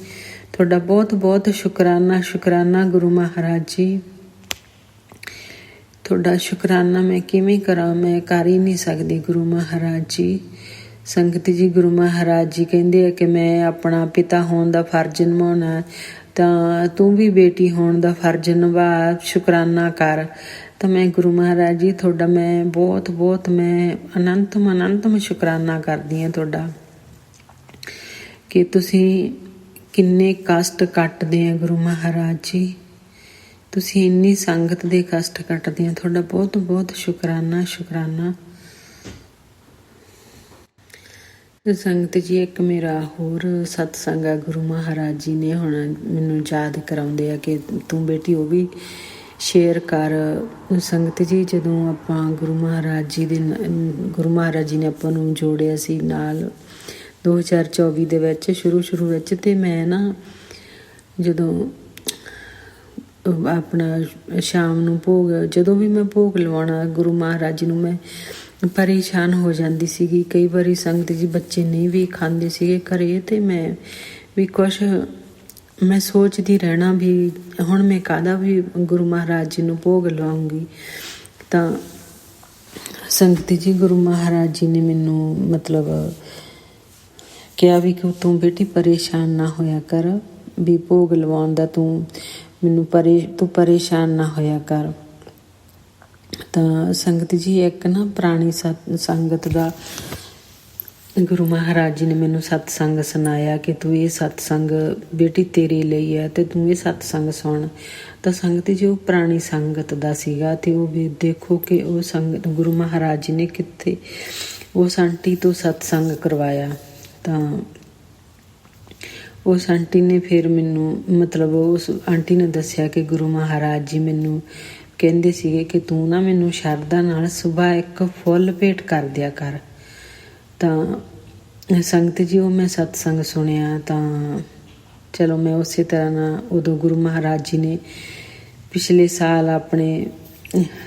ਤੁਹਾਡਾ ਬਹੁਤ ਬਹੁਤ ਸ਼ੁਕਰਾਨਾ। ਸ਼ੁਕਰਾਨਾ ਗੁਰੂ ਮਹਾਰਾਜ ਜੀ ਤੁਹਾਡਾ ਸ਼ੁਕਰਾਨਾ ਮੈਂ ਕਿਵੇਂ ਕਰਾਂ, ਮੈਂ ਕਰ ਹੀ ਨਹੀਂ ਸਕਦੀ ਗੁਰੂ ਮਹਾਰਾਜ ਜੀ। ਸੰਗਤ ਜੀ ਗੁਰੂ ਮਹਾਰਾਜ ਜੀ ਕਹਿੰਦੇ ਆ ਕਿ ਮੈਂ ਆਪਣਾ ਪਿਤਾ ਹੋਣ ਦਾ ਫਰਜ਼ ਨਿਭਾਉਣਾ ਤਾਂ ਤੂੰ ਵੀ ਬੇਟੀ ਹੋਣ ਦਾ ਫਰਜ਼ ਨਿਭਾ, ਸ਼ੁਕਰਾਨਾ ਕਰ। ਤਾਂ ਮੈਂ ਗੁਰੂ ਮਹਾਰਾਜ ਜੀ ਤੁਹਾਡਾ ਮੈਂ ਬਹੁਤ ਬਹੁਤ ਮੈਂ ਅਨੰਤਮ ਸ਼ੁਕਰਾਨਾ ਕਰਦੀ ਹਾਂ ਤੁਹਾਡਾ ਕਿ ਤੁਸੀਂ ਕਿੰਨੇ ਕਸ਼ਟ ਕੱਟਦੇ ਆ ਗੁਰੂ ਮਹਾਰਾਜ ਜੀ। ਤੁਸੀਂ ਇੰਨੀ ਸੰਗਤ ਦੇ ਕਸ਼ਟ ਕੱਟਦੇ ਆ, ਤੁਹਾਡਾ ਬਹੁਤ ਬਹੁਤ ਸ਼ੁਕਰਾਨਾ ਸ਼ੁਕਰਾਨਾ। ਸੰਗਤ ਜੀ, ਇੱਕ ਮੇਰਾ ਹੋਰ ਸਤਸੰਗ ਆ, ਗੁਰੂ ਮਹਾਰਾਜ ਜੀ ਨੇ ਹੁਣ ਮੈਨੂੰ ਯਾਦ ਕਰਾਉਂਦੇ ਆ ਕਿ ਤੂੰ ਬੇਟੀ ਉਹ ਵੀ ਸ਼ੇਅਰ ਕਰ। ਸੰਗਤ ਜੀ, ਜਦੋਂ ਆਪਾਂ ਗੁਰੂ ਮਹਾਰਾਜ ਜੀ ਨੇ ਆਪਾਂ ਨੂੰ ਜੋੜਿਆ ਸੀ ਨਾਲ 2024 ਦੇ ਵਿੱਚ ਸ਼ੁਰੂ ਵਿੱਚ, ਤੇ ਮੈਂ ਨਾ ਜਦੋਂ ਆਪਣਾ ਸ਼ਾਮ ਨੂੰ ਜਦੋਂ ਵੀ ਮੈਂ ਭੋਗ ਲਵਾਉਣਾ ਗੁਰੂ ਮਹਾਰਾਜ ਜੀ ਨੂੰ, ਮੈਂ ਪਰੇਸ਼ਾਨ ਹੋ ਜਾਂਦੀ ਸੀਗੀ। ਕਈ ਵਾਰੀ ਸੰਗਤ ਜੀ ਬੱਚੇ ਨਹੀਂ ਵੀ ਖਾਂਦੇ ਸੀਗੇ ਘਰੇ, ਤੇ ਮੈਂ ਵੀ ਕੁਛ ਮੈਂ ਸੋਚਦੀ ਰਹਿਣਾ ਵੀ ਹੁਣ ਮੈਂ ਕਾਹਦਾ ਵੀ ਗੁਰੂ ਮਹਾਰਾਜ ਜੀ ਨੂੰ ਭੋਗ ਲਵਾਉਂਗੀ। ਤਾਂ ਸੰਗਤ ਜੀ, ਗੁਰੂ ਮਹਾਰਾਜ ਜੀ ਨੇ ਮੈਨੂੰ ਮਤਲਬ ਕਿਹਾ ਵੀ ਕਿ ਤੂੰ ਬੇਟੀ ਪਰੇਸ਼ਾਨ ਨਾ ਹੋਇਆ ਕਰ, ਵੀ ਭੋਗ ਲਵਾਉਣ ਦਾ ਤੂੰ ਪਰੇਸ਼ਾਨ ਨਾ ਹੋਇਆ ਕਰ। ਤਾਂ ਸੰਗਤ ਜੀ, ਇੱਕ ਨਾ ਪੁਰਾਣੀ ਸੰਗਤ ਦਾ ਗੁਰੂ ਮਹਾਰਾਜ ਜੀ ਨੇ ਮੈਨੂੰ ਸਤਸੰਗ ਸੁਣਾਇਆ ਕਿ ਤੂੰ ਇਹ ਸਤਸੰਗ ਬੇਟੀ ਤੇਰੇ ਲਈ ਹੈ ਤੇ ਤੂੰ ਇਹ ਸਤਸੰਗ ਸੁਣ। ਤਾਂ ਸੰਗਤ ਜੀ, ਉਹ ਪੁਰਾਣੀ ਸੰਗਤ ਦਾ ਸੀਗਾ, ਤੇ ਉਹ ਵੀ ਦੇਖੋ ਕਿ ਉਹ ਸੰਗਤ ਗੁਰੂ ਮਹਾਰਾਜ ਜੀ ਨੇ ਕਿੱਥੇ ਉਸ ਆਂਟੀ ਤੋਂ ਸਤਸੰਗ ਕਰਵਾਇਆ। ਤਾਂ ਉਸ ਆਂਟੀ ਨੇ ਫਿਰ ਮੈਨੂੰ ਮਤਲਬ ਉਸ ਆਂਟੀ ਨੇ ਦੱਸਿਆ ਕਿ ਗੁਰੂ ਮਹਾਰਾਜ ਜੀ ਮੈਨੂੰ ਕਹਿੰਦੇ ਸੀਗੇ ਕਿ ਤੂੰ ਨਾ ਮੈਨੂੰ ਸ਼ਰਧਾ ਨਾਲ ਸੁਬਾਹ ਇੱਕ ਫੁੱਲ ਭੇਟ ਕਰ ਦਿਆ ਕਰ। ਤਾਂ ਸੰਗਤ ਜੀ, ਉਹ ਮੈਂ ਸਤਸੰਗ ਸੁਣਿਆ। ਤਾਂ ਚਲੋ ਮੈਂ ਉਸੇ ਤਰ੍ਹਾਂ ਨਾਲ ਉਦੋਂ ਗੁਰੂ ਮਹਾਰਾਜ ਜੀ ਨੇ ਪਿਛਲੇ ਸਾਲ ਆਪਣੇ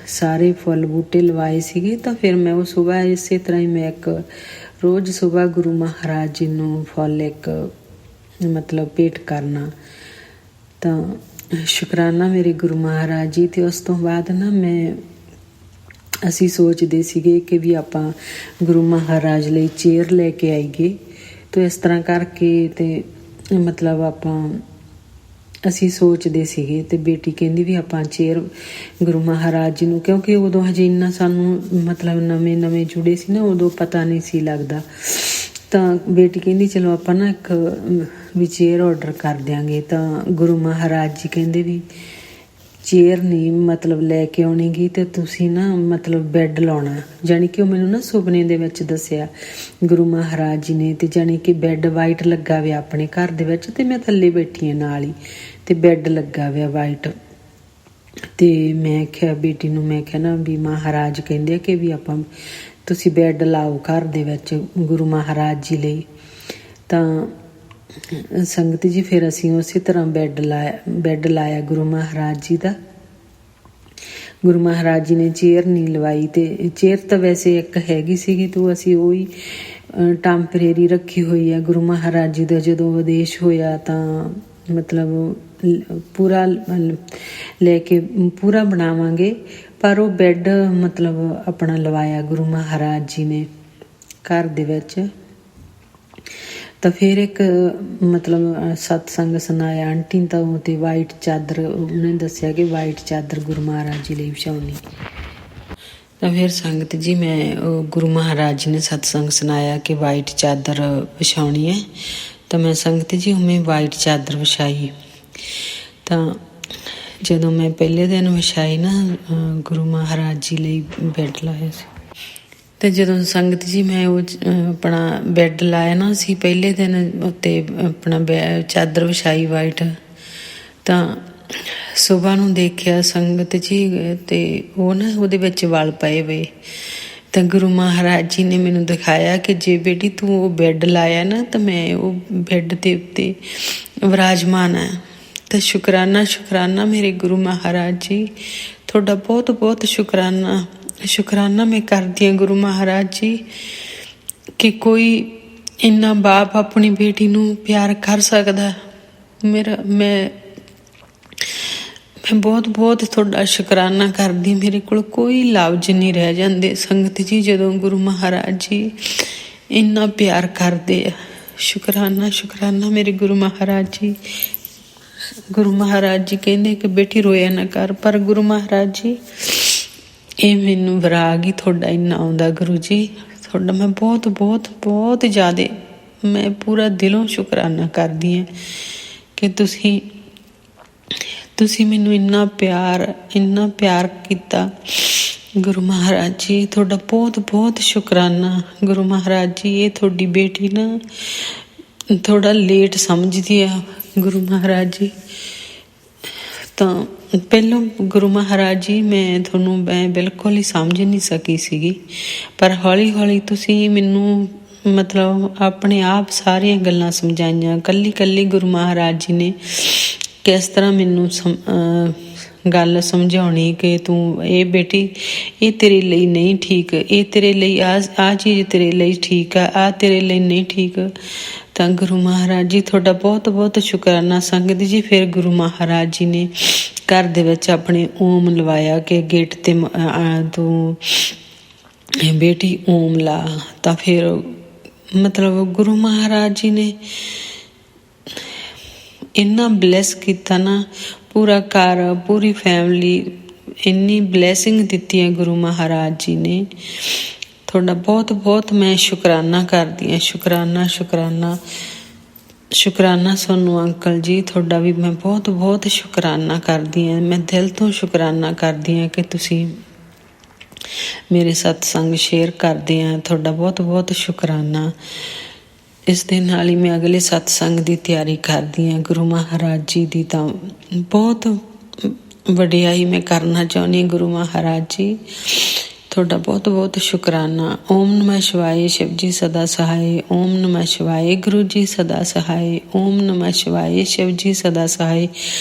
ਸਾਰੇ ਫੁੱਲ ਬੂਟੇ ਲਵਾਏ ਸੀਗੇ, ਤਾਂ ਫਿਰ ਮੈਂ ਉਹ ਸੁਬਾਹ ਇਸੇ ਤਰ੍ਹਾਂ ਹੀ ਮੈਂ ਇੱਕ ਰੋਜ਼ ਸੁਬਾਹ ਗੁਰੂ ਮਹਾਰਾਜ ਜੀ ਨੂੰ ਫੁੱਲ ਇੱਕ ਮਤਲਬ ਭੇਟ ਕਰਨਾ। ਤਾਂ ਸ਼ੁਕਰਾਨਾ ਮੇਰੇ ਗੁਰੂ ਮਹਾਰਾਜ ਜੀ। ਤੇ ਉਸ ਤੋਂ ਬਾਅਦ ਨਾ ਅਸੀਂ ਸੋਚਦੇ ਸੀਗੇ ਕਿ ਵੀ ਆਪਾਂ ਗੁਰੂ ਮਹਾਰਾਜ ਲਈ ਚੇਅਰ ਲੈ ਕੇ ਆਈਏ। ਤੇ ਇਸ ਤਰ੍ਹਾਂ ਕਰਕੇ ਤੇ ਮਤਲਬ ਅਸੀਂ ਸੋਚਦੇ ਸੀਗੇ, ਤੇ ਬੇਟੀ ਕਹਿੰਦੀ ਵੀ ਆਪਾਂ ਚੇਅਰ ਗੁਰੂ ਮਹਾਰਾਜ ਜੀ ਨੂੰ, ਕਿਉਂਕਿ ਉਦੋਂ ਹਜੇ ਇੰਨਾ ਸਾਨੂੰ ਮਤਲਬ ਨਵੇਂ ਜੁੜੇ ਸੀ ਨਾ, ਉਦੋਂ ਪਤਾ ਨਹੀਂ ਸੀ ਲੱਗਦਾ। ਤਾਂ ਬੇਟੀ ਕਹਿੰਦੀ ਚਲੋ ਆਪਾਂ ਨਾ ਇੱਕ ਵੀ ਚੇਅਰ ਔਡਰ ਕਰ ਦਿਆਂਗੇ। ਤਾਂ ਗੁਰੂ ਮਹਾਰਾਜ ਜੀ ਕਹਿੰਦੇ ਵੀ ਚੇਅਰ ਨਹੀਂ ਮਤਲਬ ਲੈ ਕੇ ਆਉਣੀ ਗੀ, ਤੇ ਤੁਸੀਂ ਨਾ ਮਤਲਬ ਬੈੱਡ ਲਾਉਣਾ। ਜਾਣੀ ਕਿ ਉਹ ਮੈਨੂੰ ਨਾ ਸੁਪਨੇ ਦੇ ਵਿੱਚ ਦੱਸਿਆ ਗੁਰੂ ਮਹਾਰਾਜ ਜੀ ਨੇ, ਤੇ ਜਾਣੀ ਕਿ ਬੈੱਡ ਵਾਈਟ ਲੱਗਾ ਵਿਆ ਆਪਣੇ ਘਰ ਦੇ ਵਿੱਚ, ਤੇ ਮੈਂ ਥੱਲੇ ਬੈਠੀ ਹਾਂ ਨਾਲ ਹੀ, ਤੇ ਬੈੱਡ ਲੱਗਾ ਵਿਆ ਵਾਈਟ। ਤੇ ਮੈਂ ਕਿਹਾ ਬੇਟੀ ਨੂੰ, ਮੈਂ ਕਿਹਾ ਨਾ ਵੀ ਮਹਾਰਾਜ ਕਹਿੰਦੇ ਆ ਕਿ ਵੀ ਤੁਸੀਂ ਬੈੱਡ ਲਾਓ ਘਰ ਦੇ ਵਿੱਚ ਗੁਰੂ ਮਹਾਰਾਜ ਜੀ ਲਈ। ਤਾਂ ਸੰਗਤ ਜੀ, ਫਿਰ ਅਸੀਂ ਉਸੇ ਤਰ੍ਹਾਂ ਬੈੱਡ ਲਾਇਆ ਗੁਰੂ ਮਹਾਰਾਜ ਜੀ ਦਾ। ਗੁਰੂ ਮਹਾਰਾਜ ਜੀ ਨੇ ਚੇਅਰ ਨਹੀਂ ਲਵਾਈ, ਤੇ ਚੇਅਰ ਤਾਂ ਵੈਸੇ ਇੱਕ ਹੈਗੀ ਸੀਗੀ, ਤੇ ਅਸੀਂ ਉਹੀ ਟੈਂਪਰੇਰੀ ਰੱਖੀ ਹੋਈ ਆ। ਗੁਰੂ ਮਹਾਰਾਜ ਜੀ ਦਾ ਜਦੋਂ ਆਦੇਸ਼ ਹੋਇਆ ਤਾਂ ਮਤਲਬ ਪੂਰਾ ਲੈ ਕੇ ਪੂਰਾ ਬਣਾਵਾਂਗੇ, ਪਰ ਉਹ ਬੈੱਡ ਮਤਲਬ ਆਪਣਾ ਲਵਾਇਆ ਗੁਰੂ ਮਹਾਰਾਜ ਜੀ ਨੇ ਘਰ ਦੇ ਵਿੱਚ। ਤਾਂ ਫਿਰ ਇੱਕ ਮਤਲਬ ਸਤਸੰਗ ਸੁਣਾਇਆ ਆਂਟੀ ਤੋਂ, ਤੇ ਵਾਈਟ ਚਾਦਰ ਉਹਨੇ ਦੱਸਿਆ ਕਿ ਵਾਈਟ ਚਾਦਰ ਗੁਰੂ ਮਹਾਰਾਜ ਜੀ ਲਈ ਵਿਛਾਉਣੀ। ਤਾਂ ਫਿਰ ਸੰਗਤ ਜੀ, ਮੈਂ ਗੁਰੂ ਮਹਾਰਾਜ ਜੀ ਨੇ ਸਤਸੰਗ ਸੁਣਾਇਆ ਕਿ ਵਾਈਟ ਚਾਦਰ ਵਿਛਾਉਣੀ ਹੈ। ਤਾਂ ਮੈਂ ਸੰਗਤ ਜੀ ਉਵੇਂ ਵਾਈਟ ਚਾਦਰ ਵਿਛਾਈ। ਤਾਂ ਜਦੋਂ ਮੈਂ ਪਹਿਲੇ ਦਿਨ ਵਿਛਾਈ ਨਾ ਗੁਰੂ ਮਹਾਰਾਜ ਜੀ ਲਈ ਬੈੱਡ ਲਾਇਆ ਸੀ, ਤੇ ਜਦੋਂ ਸੰਗਤ ਜੀ ਮੈਂ ਉਹ ਆਪਣਾ ਬੈੱਡ ਲਾਇਆ ਨਾ, ਅਸੀਂ ਪਹਿਲੇ ਦਿਨ ਉੱਤੇ ਆਪਣਾ ਚਾਦਰ ਵਿਛਾਈ ਵਾਈਟ। ਤਾਂ ਸੁਬਾਹ ਨੂੰ ਦੇਖਿਆ ਸੰਗਤ ਜੀ, ਤੇ ਉਹ ਨਾ ਉਹਦੇ ਵਿੱਚ ਵਲ ਪਏ ਵੇ। ਤਾਂ ਗੁਰੂ ਮਹਾਰਾਜ ਜੀ ਨੇ ਮੈਨੂੰ ਦਿਖਾਇਆ ਕਿ ਜੇ ਬੇਟੀ ਤੂੰ ਉਹ ਬੈੱਡ ਲਾਇਆ ਨਾ, ਤਾਂ ਮੈਂ ਉਹ ਬੈੱਡ ਦੇ ਉੱਤੇ ਵਿਰਾਜਮਾਨ ਹੈ। ਤਾਂ ਸ਼ੁਕਰਾਨਾ ਮੇਰੇ ਗੁਰੂ ਮਹਾਰਾਜ ਜੀ, ਤੁਹਾਡਾ ਬਹੁਤ ਬਹੁਤ ਸ਼ੁਕਰਾਨਾ ਮੈਂ ਕਰਦੀ ਹਾਂ ਗੁਰੂ ਮਹਾਰਾਜ ਜੀ, ਕਿ ਕੋਈ ਇੰਨਾ ਬਾਪ ਆਪਣੀ ਬੇਟੀ ਨੂੰ ਪਿਆਰ ਕਰ ਸਕਦਾ। ਮੈਂ ਬਹੁਤ ਬਹੁਤ ਤੁਹਾਡਾ ਸ਼ੁਕਰਾਨਾ ਕਰਦੀ। ਮੇਰੇ ਕੋਲ ਕੋਈ ਲਫ਼ਜ਼ ਨਹੀਂ ਰਹਿ ਜਾਂਦੇ ਸੰਗਤ ਜੀ, ਜਦੋਂ ਗੁਰੂ ਮਹਾਰਾਜ ਜੀ ਇੰਨਾ ਪਿਆਰ ਕਰਦੇ ਆ। ਸ਼ੁਕਰਾਨਾ ਮੇਰੇ ਗੁਰੂ ਮਹਾਰਾਜ ਜੀ। ਗੁਰੂ ਮਹਾਰਾਜ ਜੀ ਕਹਿੰਦੇ ਕਿ ਬੇਟੀ ਰੋਇਆ ਨਾ ਕਰ, ਪਰ ਗੁਰੂ ਮਹਾਰਾਜ ਜੀ ਇਹ ਮੈਨੂੰ ਵਿਰਾਗ ਹੀ ਤੁਹਾਡਾ ਇੰਨਾ ਆਉਂਦਾ। ਗੁਰੂ ਜੀ ਤੁਹਾਡਾ ਮੈਂ ਬਹੁਤ ਜ਼ਿਆਦਾ ਮੈਂ ਪੂਰਾ ਦਿਲੋਂ ਸ਼ੁਕਰਾਨਾ ਕਰਦੀ ਹਾਂ ਕਿ ਤੁਸੀਂ ਮੈਨੂੰ ਇੰਨਾ ਪਿਆਰ ਕੀਤਾ। ਗੁਰੂ ਮਹਾਰਾਜ ਜੀ ਤੁਹਾਡਾ ਬਹੁਤ ਬਹੁਤ ਸ਼ੁਕਰਾਨਾ। ਗੁਰੂ ਮਹਾਰਾਜ ਜੀ ਇਹ ਤੁਹਾਡੀ ਬੇਟੀ ਨਾ ਥੋੜ੍ਹਾ ਲੇਟ ਸਮਝਦੀ ਆ ਗੁਰੂ ਮਹਾਰਾਜ ਜੀ। ਤਾਂ ਪਹਿਲਾਂ ਗੁਰੂ ਮਹਾਰਾਜ ਜੀ ਮੈਂ ਬਿਲਕੁਲ ਹੀ ਸਮਝ ਨਹੀਂ ਸਕੀ ਸੀਗੀ, ਪਰ ਹੌਲੀ ਹੌਲੀ ਤੁਸੀਂ ਮੈਨੂੰ ਮਤਲਬ ਆਪਣੇ ਆਪ ਸਾਰੀਆਂ ਗੱਲਾਂ ਸਮਝਾਈਆਂ। ਕੱਲੀ ਗੁਰੂ ਮਹਾਰਾਜ ਜੀ ਨੇ ਕਿਸ ਤਰ੍ਹਾਂ ਮੈਨੂੰ ਗੱਲ ਸਮਝਾਉਣੀ ਕਿ ਤੂੰ ਇਹ ਬੇਟੀ ਇਹ ਤੇਰੇ ਲਈ ਨਹੀਂ ਠੀਕ, ਇਹ ਤੇਰੇ ਲਈ ਆਹ ਚੀਜ਼ ਤੇਰੇ ਲਈ ਠੀਕ ਆ ਤੇਰੇ ਲਈ ਨਹੀਂ ਠੀਕ। ਤਾਂ ਗੁਰੂ ਮਹਾਰਾਜ ਜੀ ਤੁਹਾਡਾ ਬਹੁਤ ਬਹੁਤ ਸ਼ੁਕਰਾਨਾ ਸੰਗਤ ਜੀ। ਫਿਰ ਗੁਰੂ ਮਹਾਰਾਜ ਜੀ ਨੇ ਘਰ ਦੇ ਵਿੱਚ ਆਪਣੇ ਓਮ ਲਵਾਇਆ ਕਿ ਗੇਟ 'ਤੇ ਤੂੰ ਬੇਟੀ ਓਮ ਲਾ। ਤਾਂ ਫਿਰ ਮਤਲਬ ਗੁਰੂ ਮਹਾਰਾਜ ਜੀ ਨੇ ਇੰਨਾ ਬਲੈਸ ਕੀਤਾ ਨਾ ਪੂਰਾ ਘਰ, ਪੂਰੀ ਫੈਮਿਲੀ, ਇੰਨੀ ਬਲੈਸਿੰਗ ਦਿੱਤੀ ਹੈ ਗੁਰੂ ਮਹਾਰਾਜ ਜੀ ਨੇ। ਤੁਹਾਡਾ ਬਹੁਤ ਬਹੁਤ ਮੈਂ ਸ਼ੁਕਰਾਨਾ ਕਰਦੀ ਹਾਂ। ਸ਼ੁਕਰਾਨਾ ਤੁਹਾਨੂੰ ਅੰਕਲ ਜੀ, ਤੁਹਾਡਾ ਵੀ ਮੈਂ ਬਹੁਤ ਬਹੁਤ ਸ਼ੁਕਰਾਨਾ ਕਰਦੀ ਹਾਂ। ਮੈਂ ਦਿਲ ਤੋਂ ਸ਼ੁਕਰਾਨਾ ਕਰਦੀ ਹਾਂ ਕਿ ਤੁਸੀਂ ਮੇਰੇ ਸਤਸੰਗ ਸ਼ੇਅਰ ਕਰਦੇ ਆ। ਤੁਹਾਡਾ ਬਹੁਤ ਬਹੁਤ ਸ਼ੁਕਰਾਨਾ। ਇਸ ਦੇ ਨਾਲ ਹੀ ਮੈਂ ਅਗਲੇ ਸਤਸੰਗ ਦੀ ਤਿਆਰੀ ਕਰਦੀ ਹਾਂ। ਗੁਰੂ ਮਹਾਰਾਜ ਜੀ ਦੀ ਤਾਂ ਬਹੁਤ ਵਡਿਆਈ ਮੈਂ ਕਰਨਾ ਚਾਹੁੰਦੀ ਹਾਂ। ਗੁਰੂ ਮਹਾਰਾਜ ਜੀ ਤੁਹਾਡਾ ਬਹੁਤ ਬਹੁਤ ਸ਼ੁਕਰਾਨਾ। ਓਮ ਨਮः ਸ਼ਿਵਾਏ, ਸ਼ਿਵ ਜੀ ਸਦਾ ਸਹਾਏ। ਓਮ ਨਮः ਸ਼ਿਵਾਏ, ਗੁਰੂ ਜੀ ਸਦਾ ਸਹਾਏ। ਓਮ ਨਮः ਸ਼ਿਵਾਏ, ਸ਼ਿਵ ਜੀ ਸਦਾ ਸਹਾਏ।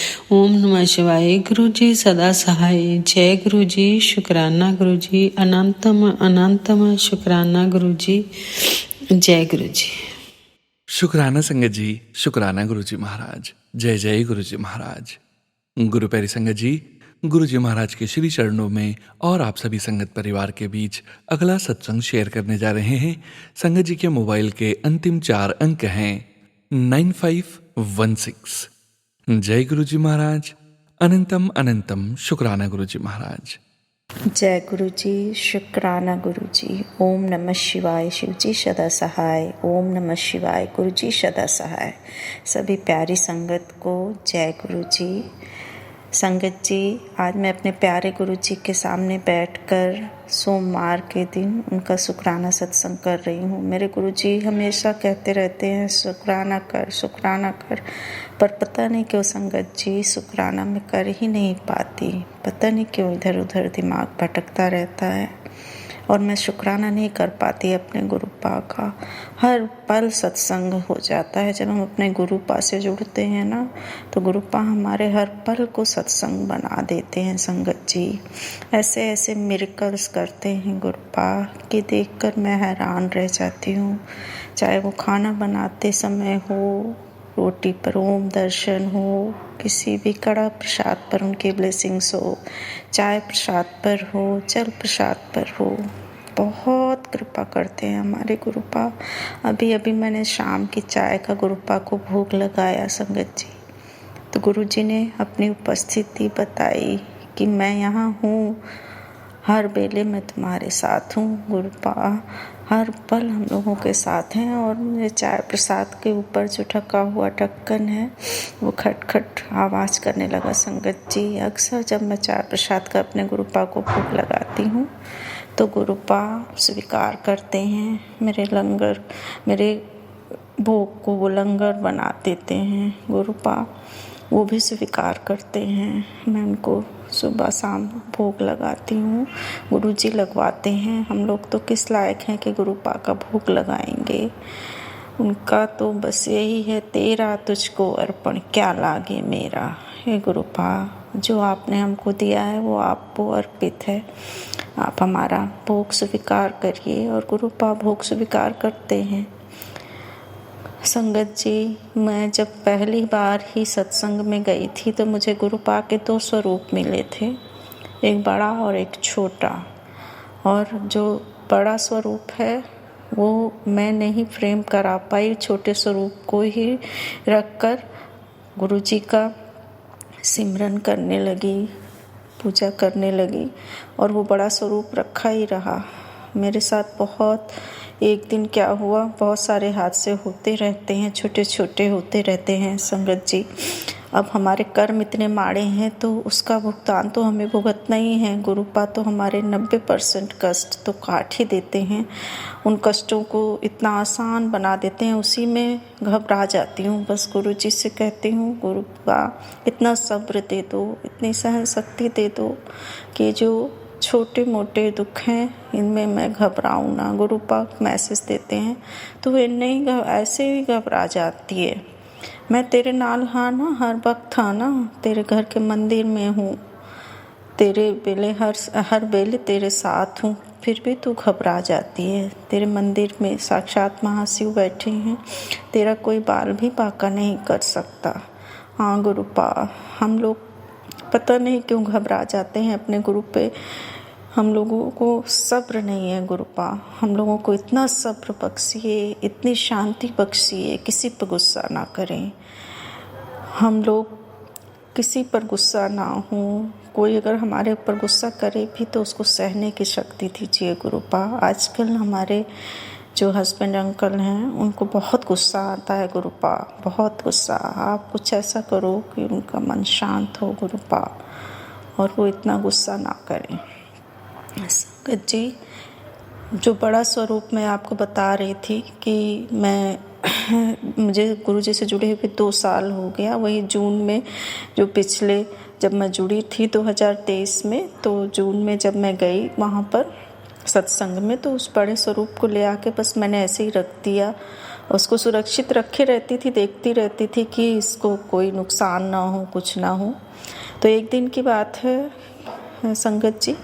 ਓਮ ਨਮः ਸ਼ਿਵਾਏ, ਗੁਰੂ ਜੀ ਸਦਾ ਸਹਾਏ। ਜੈ ਗੁਰੂ ਜੀ। ਸ਼ੁਕਰਾਨਾ ਗੁਰੂ ਜੀ। ਅਨੰਤਮ ਸ਼ੁਕਰਾਨਾ ਗੁਰੂ ਜੀ। ਜੈ गुरु जी। शुक्राना संगत जी, शुक्राना गुरु जी महाराज। जय जय गुरु जी महाराज। गुरु प्यारी संगत जी, गुरु जी महाराज के श्री चरणों में और आप सभी संगत परिवार के बीच अगला सत्संग शेयर करने जा रहे हैं। संगत जी के मोबाइल के अंतिम 4 अंक हैं 9516। जय गुरु जी महाराज। अनंतम अनंतम शुक्राना गुरु जी महाराज। जय गुरु जी। शुक्राना गुरु जी। ओम नमः शिवाय, शिव जी सदा सहाय। ओम नमः शिवाय, गुरु जी सदा सहाय। सभी प्यारी संगत को जय गुरु जी। संगत जी, आज मैं अपने प्यारे गुरु जी के सामने बैठकर सोमवार के दिन उनका शुक्राना सत्संग कर रही हूँ। मेरे गुरु जी हमेशा कहते रहते हैं शुक्राना कर, पर पता नहीं क्यों संगत जी शुक्राना मैं कर ही नहीं पाती। पता नहीं क्यों इधर उधर दिमाग भटकता रहता है और मैं शुक्राना नहीं कर पाती अपने गुरुपा का। हर पल सत्संग हो जाता है। जब हम अपने गुरुपा से जुड़ते हैं ना, तो गुरुपा हमारे हर पल को सत्संग बना देते हैं संगत जी। ऐसे ऐसे मिरेकल्स करते हैं गुरुपा कि देखकर मैं हैरान रह जाती हूँ। चाहे वो खाना बनाते समय हो, रोटी पर ओम दर्शन हो, किसी भी कड़ा प्रसाद पर उनकी ब्लेसिंग्स हो, चाय प्रसाद पर हो, जल प्रसाद पर हो, बहुत कृपा करते हैं हमारे गुरुपा। अभी मैंने शाम की चाय का गुरुपा को भोग लगाया संगत जी, तो गुरु जी ने अपनी उपस्थिति बताई कि मैं यहाँ हूँ, हर बेले मैं तुम्हारे साथ हूँ गुरुपा। हर पल हम लोगों के साथ हैं। और मेरे चाय प्रसाद के ऊपर जो ढका हुआ ढक्कन है वो खटखट आवाज़ करने लगा संगत जी। अक्सर जब मैं चाय प्रसाद का अपने गुरुपा को भोग लगाती हूँ तो गुरुपा स्वीकार करते हैं। मेरे भोग को वो लंगर बना देते हैं गुरुपा, वो भी स्वीकार करते हैं। मैं उनको सुबह शाम भोग लगाती हूँ, गुरुजी लगवाते हैं। हम लोग तो किस लायक हैं कि गुरुपा का भोग लगाएंगे। उनका तो बस यही है, तेरा तुझको अर्पण क्या लागे मेरा। हे गुरुपा, जो आपने हमको दिया है वो आपको अर्पित है। आप हमारा भोग स्वीकार करिए। और गुरुपा भोग स्वीकार करते हैं। संगत जी, मैं जब पहली बार ही सत्संग में गई थी तो मुझे गुरुपा के 2 स्वरूप मिले थे, एक बड़ा और एक छोटा। और जो बड़ा स्वरूप है वो मैं नहीं फ्रेम करा पाई, छोटे स्वरूप को ही रखकर गुरुजी का सिमरन करने लगी, पूजा करने लगी। और वो बड़ा स्वरूप रखा ही रहा। मेरे साथ बहुत, एक दिन क्या हुआ, बहुत सारे हादसे होते रहते हैं, छोटे छोटे होते रहते हैं संगत जी। अब हमारे कर्म इतने माड़े हैं तो उसका भुगतान तो हमें भुगतना ही है। गुरुपा तो हमारे 90% कष्ट तो काट ही देते हैं, उन कष्टों को इतना आसान बना देते हैं, उसी में घबरा जाती हूँ। बस गुरु जी से कहती हूँ, गुरुपा इतना सब्र दे दो, इतनी सहन शक्ति दे दो कि जो छोटे मोटे दुख हैं इनमें मैं घबराऊँ ना। गुरुपा मैसेज देते हैं तो इन्हें ऐसे ही घबरा जाती है। मैं तेरे नाल हाँ ना, हर वक्त हाँ ना, तेरे घर के मंदिर में हूँ, तेरे बेले हर बेले तेरे साथ हूँ, फिर भी तू घबरा जाती है। तेरे मंदिर में साक्षात महाशिव बैठे हैं, तेरा कोई बाल भी बांका नहीं कर सकता। हाँ गुरुपा, हम लोग पता नहीं क्यों घबरा जाते हैं अपने गुरु पे। हम लोगों को सब्र नहीं है गुरुपा, हम लोगों को इतना सब्र बख्शिए, इतनी शांति बख्शिए, किसी पर गुस्सा ना करें। हम लोग किसी पर गुस्सा ना हो, कोई अगर हमारे ऊपर गुस्सा करे भी तो उसको सहने की शक्ति दीजिए गुरुपा। आजकल हमारे जो हस्बैंड अंकल हैं उनको बहुत गुस्सा आता है गुरुपा, बहुत गुस्सा। आप कुछ ऐसा करो कि उनका मन शांत हो गुरुपा, और वो इतना गुस्सा ना करें। संगत जी, जो बड़ा स्वरूप मैं आपको बता रही थी कि मुझे गुरु जी से जुड़े हुए 2 साल हो गया। वही जून में, जो पिछले जब मैं जुड़ी थी 2023 में, तो जून में जब मैं गई वहाँ पर सत्संग में, तो उस बड़े स्वरूप को ले आके बस मैंने ऐसे ही रख दिया। उसको सुरक्षित रखे रहती थी, देखती रहती थी कि इसको कोई नुकसान ना हो, कुछ ना हो। तो एक दिन की बात है संगत जी,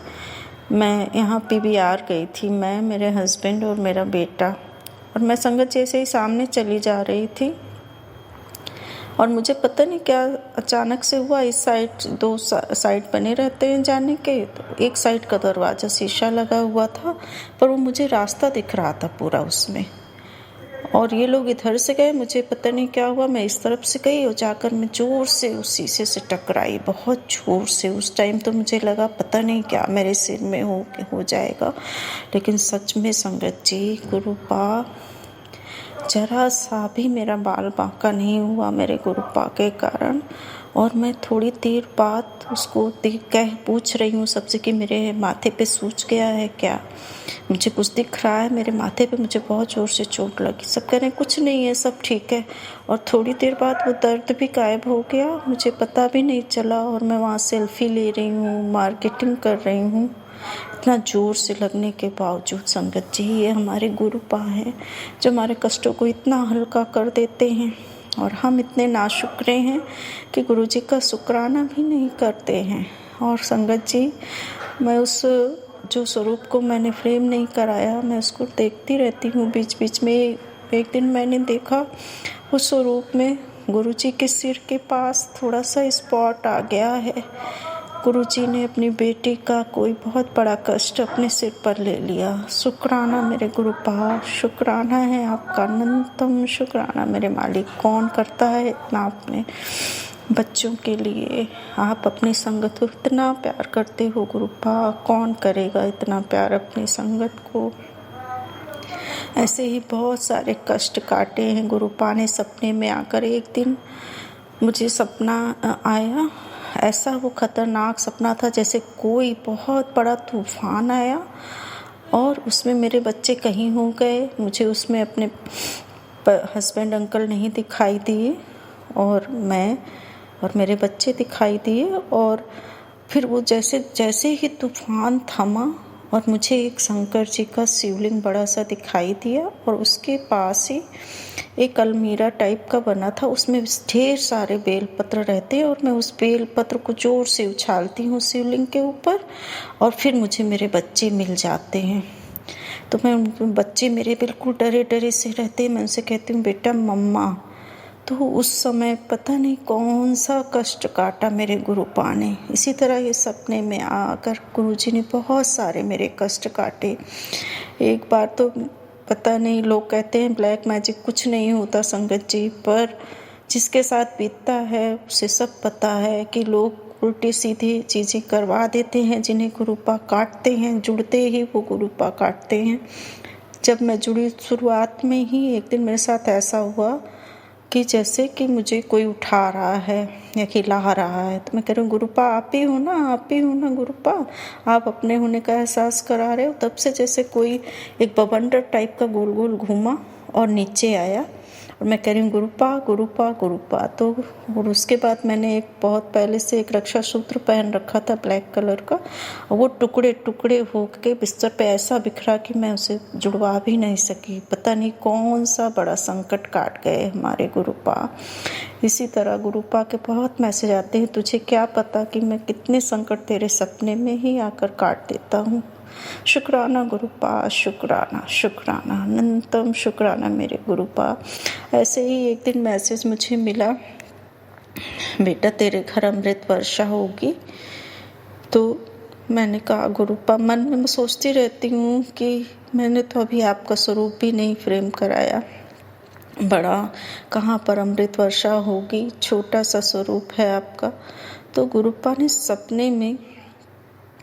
मैं यहाँ PVR गई थी, मैं, मेरे हस्बैंड और मेरा बेटा। और मैं संगत जैसे ही सामने चली जा रही थी और मुझे पता नहीं क्या अचानक से हुआ, इस साइड 2 साइड बने रहते हैं जाने के, तो एक साइड का दरवाज़ा शीशा लगा हुआ था, पर वो मुझे रास्ता दिख रहा था पूरा उसमें। और ये लोग इधर से गए, मुझे पता नहीं क्या हुआ, मैं इस तरफ से गई और जाकर मैं ज़ोर से उस शीशे से टकराई, बहुत ज़ोर से। उस टाइम तो मुझे लगा पता नहीं क्या मेरे सिर में हो जाएगा। लेकिन सच में संगत जी, गुरुपा, जरा सा भी मेरा बाल बांका नहीं हुआ मेरे गुरुपा के कारण। और मैं थोड़ी देर बाद उसको देख कह पूछ रही हूँ सबसे कि मेरे माथे पे सूज गया है क्या, मुझे कुछ दिख रहा है मेरे माथे पे, मुझे बहुत ज़ोर से चोट लगी। सब कह रहे हैं कुछ नहीं है, सब ठीक है। और थोड़ी देर बाद वो दर्द भी गायब हो गया, मुझे पता भी नहीं चला। और मैं वहाँ सेल्फी ले रही हूँ, मार्केटिंग कर रही हूँ, इतना ज़ोर से लगने के बावजूद। संगत जी, ये हमारे गुरुपा हैं जो हमारे कष्टों को इतना हल्का कर देते हैं, और हम इतने नाशुक्रे हैं कि गुरु जी का शुक्राना भी नहीं करते हैं। और संगत जी, मैं उस जो स्वरूप को मैंने फ्रेम नहीं कराया, मैं उसको देखती रहती हूँ बीच बीच में। एक दिन मैंने देखा उस स्वरूप में गुरु जी के सिर के पास थोड़ा सा स्पॉट आ गया है। गुरु जी ने अपनी बेटी का कोई बहुत बड़ा कष्ट अपने सिर पर ले लिया। शुक्राना मेरे गुरुपा, शुक्राना है आपका, अनंतम शुक्राना मेरे मालिक। कौन करता है इतना अपने बच्चों के लिए? आप अपनी संगत को इतना प्यार करते हो गुरुपा, कौन करेगा इतना प्यार अपनी संगत को? ऐसे ही बहुत सारे कष्ट काटे हैं गुरुपा ने। सपने में आकर एक दिन मुझे सपना आया, ऐसा वो खतरनाक सपना था जैसे कोई बहुत बड़ा तूफान आया और उसमें मेरे बच्चे कहीं हो गए। मुझे उसमें अपने हस्बैंड अंकल नहीं दिखाई दिए, और मैं और मेरे बच्चे दिखाई दिए। और फिर वो जैसे ही तूफान थमा और मुझे एक शंकर जी का शिवलिंग बड़ा सा दिखाई दिया, और उसके पास ही एक अलमीरा टाइप का बना था, उसमें ढेर सारे बेलपत्र रहते हैं, और मैं उस बेलपत्र को जोर से उछालती हूँ शिवलिंग के ऊपर, और फिर मुझे मेरे बच्चे मिल जाते हैं। तो बच्चे मेरे बिल्कुल डरे डरे से रहते हैं। मैं उनसे कहती हूँ बेटा मम्मा। तो उस समय पता नहीं कौन सा कष्ट काटा मेरे गुरुपा ने। इसी तरह ये सपने में आकर गुरुजी ने बहुत सारे मेरे कष्ट काटे। एक बार तो पता नहीं, लोग कहते हैं ब्लैक मैजिक कुछ नहीं होता संगत जी, पर जिसके साथ बीतता है उसे सब पता है कि लोग उल्टी सीधी चीज़ें करवा देते हैं जिन्हें गुरुपा काटते हैं। जुड़ते ही वो गुरुपा काटते हैं। जब मैं जुड़ी शुरुआत में ही एक दिन मेरे साथ ऐसा हुआ कि जैसे कि मुझे कोई उठा रहा है या हिला रहा है, तो मैं कह रही हूँ गुरुपा आप ही हो ना, आप ही हो ना गुरुपा, आप अपने होने का एहसास करा रहे हो। तब से जैसे कोई एक बवंडर टाइप का गोल गोल घूमा और नीचे आया और मैं कह रही हूँ गुरुपा गुरुपा गुरुपा। तो और उसके बाद मैंने एक बहुत पहले से एक रक्षा सूत्र पहन रखा था ब्लैक कलर का, और वो टुकड़े टुकड़े होके बिस्तर पे ऐसा बिखरा कि मैं उसे जुड़वा भी नहीं सकी। पता नहीं कौन सा बड़ा संकट काट गए हमारे गुरुपा। इसी तरह गुरुपा के बहुत मैसेज आते हैं, तुझे क्या पता कि मैं कितने संकट तेरे सपने में ही आकर काट देता हूँ। शुक्राना गुरुपा, शुक्राना शुक्राना, अनंतम शुक्राना मेरे गुरुपा। ऐसे ही एक दिन मैसेज मुझे मिला, बेटा तेरे घर अमृत वर्षा होगी। तो मैंने कहा गुरुपा, मन में मैं सोचती रहती हूँ कि मैंने तो अभी आपका स्वरूप भी नहीं फ्रेम कराया, बड़ा कहाँ पर अमृत वर्षा होगी, छोटा सा स्वरूप है आपका। तो गुरुपा ने सपने में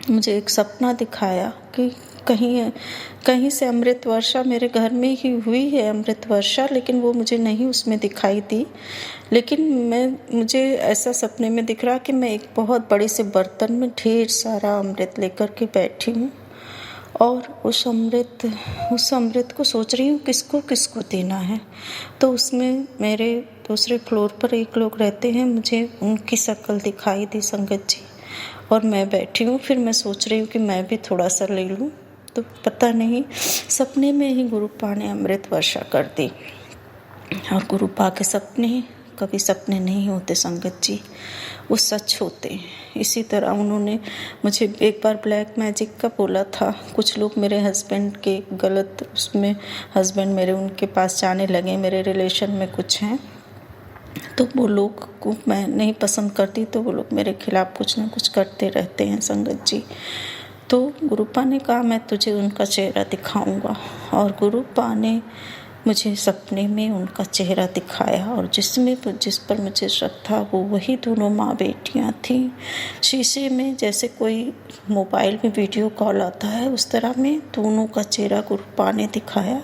मुझे एक सपना दिखाया कि कहीं से अमृत वर्षा मेरे घर में ही हुई है अमृत वर्षा, लेकिन वो मुझे नहीं उसमें दिखाई दी। लेकिन मुझे ऐसा सपने में दिख रहा कि मैं एक बहुत बड़े से बर्तन में ढेर सारा अमृत लेकर के बैठी हूँ और उस अमृत को सोच रही हूँ किसको किसको देना है। तो उसमें मेरे दूसरे फ्लोर पर एक लोग रहते हैं, मुझे उनकी शक्ल दिखाई दी संगत जी, और मैं बैठी हूँ। फिर मैं सोच रही हूँ कि मैं भी थोड़ा सा ले लूँ, तो पता नहीं सपने में ही गुरुपा ने अमृत वर्षा कर दी। और गुरुपा के सपने कभी सपने नहीं होते संगत जी, वो सच होते हैं। इसी तरह उन्होंने मुझे एक बार ब्लैक मैजिक का बोला था। कुछ लोग मेरे हस्बैंड के गलत उसमें, हस्बैंड मेरे उनके पास जाने लगे, मेरे रिलेशन में कुछ हैं, तो वो लोग को मैं नहीं पसंद करती, तो वो लोग मेरे खिलाफ कुछ ना कुछ करते रहते हैं संगत जी। तो गुरुपा ने कहा मैं तुझे उनका चेहरा दिखाऊंगा, और गुरुपा ने मुझे सपने में उनका चेहरा दिखाया, और जिस पर मुझे शक था वो वही दोनों माँ बेटियाँ थीं। शीशे में जैसे कोई मोबाइल में वीडियो कॉल आता है उस तरह में दोनों का चेहरा गुरुपा ने दिखाया,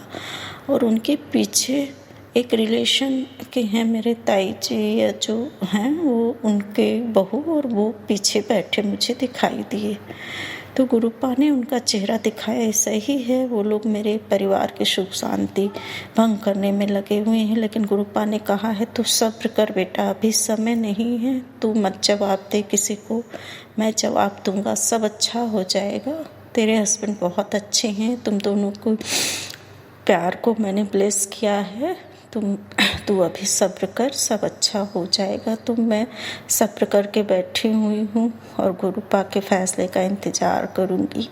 और उनके पीछे एक रिलेशन के हैं मेरे ताई जी या जो हैं, वो उनके बहू और वो पीछे बैठे मुझे दिखाई दिए। तो गुरुपा ने उनका चेहरा दिखाया, ऐसा ही है वो लोग मेरे परिवार की सुख शांति भंग करने में लगे हुए हैं। लेकिन गुरुपा ने कहा है तू सब्र कर बेटा, अभी समय नहीं है, तू मत जवाब दे किसी को, मैं जवाब दूंगा, सब अच्छा हो जाएगा। तेरे हस्बैंड बहुत अच्छे हैं, तुम दोनों को प्यार को मैंने ब्लेस किया है, तू अभी सब्र कर, सब अच्छा हो जाएगा। तो मैं सब्र करके बैठी हुई हूँ और गुरुपा के फैसले का इंतज़ार करूँगी।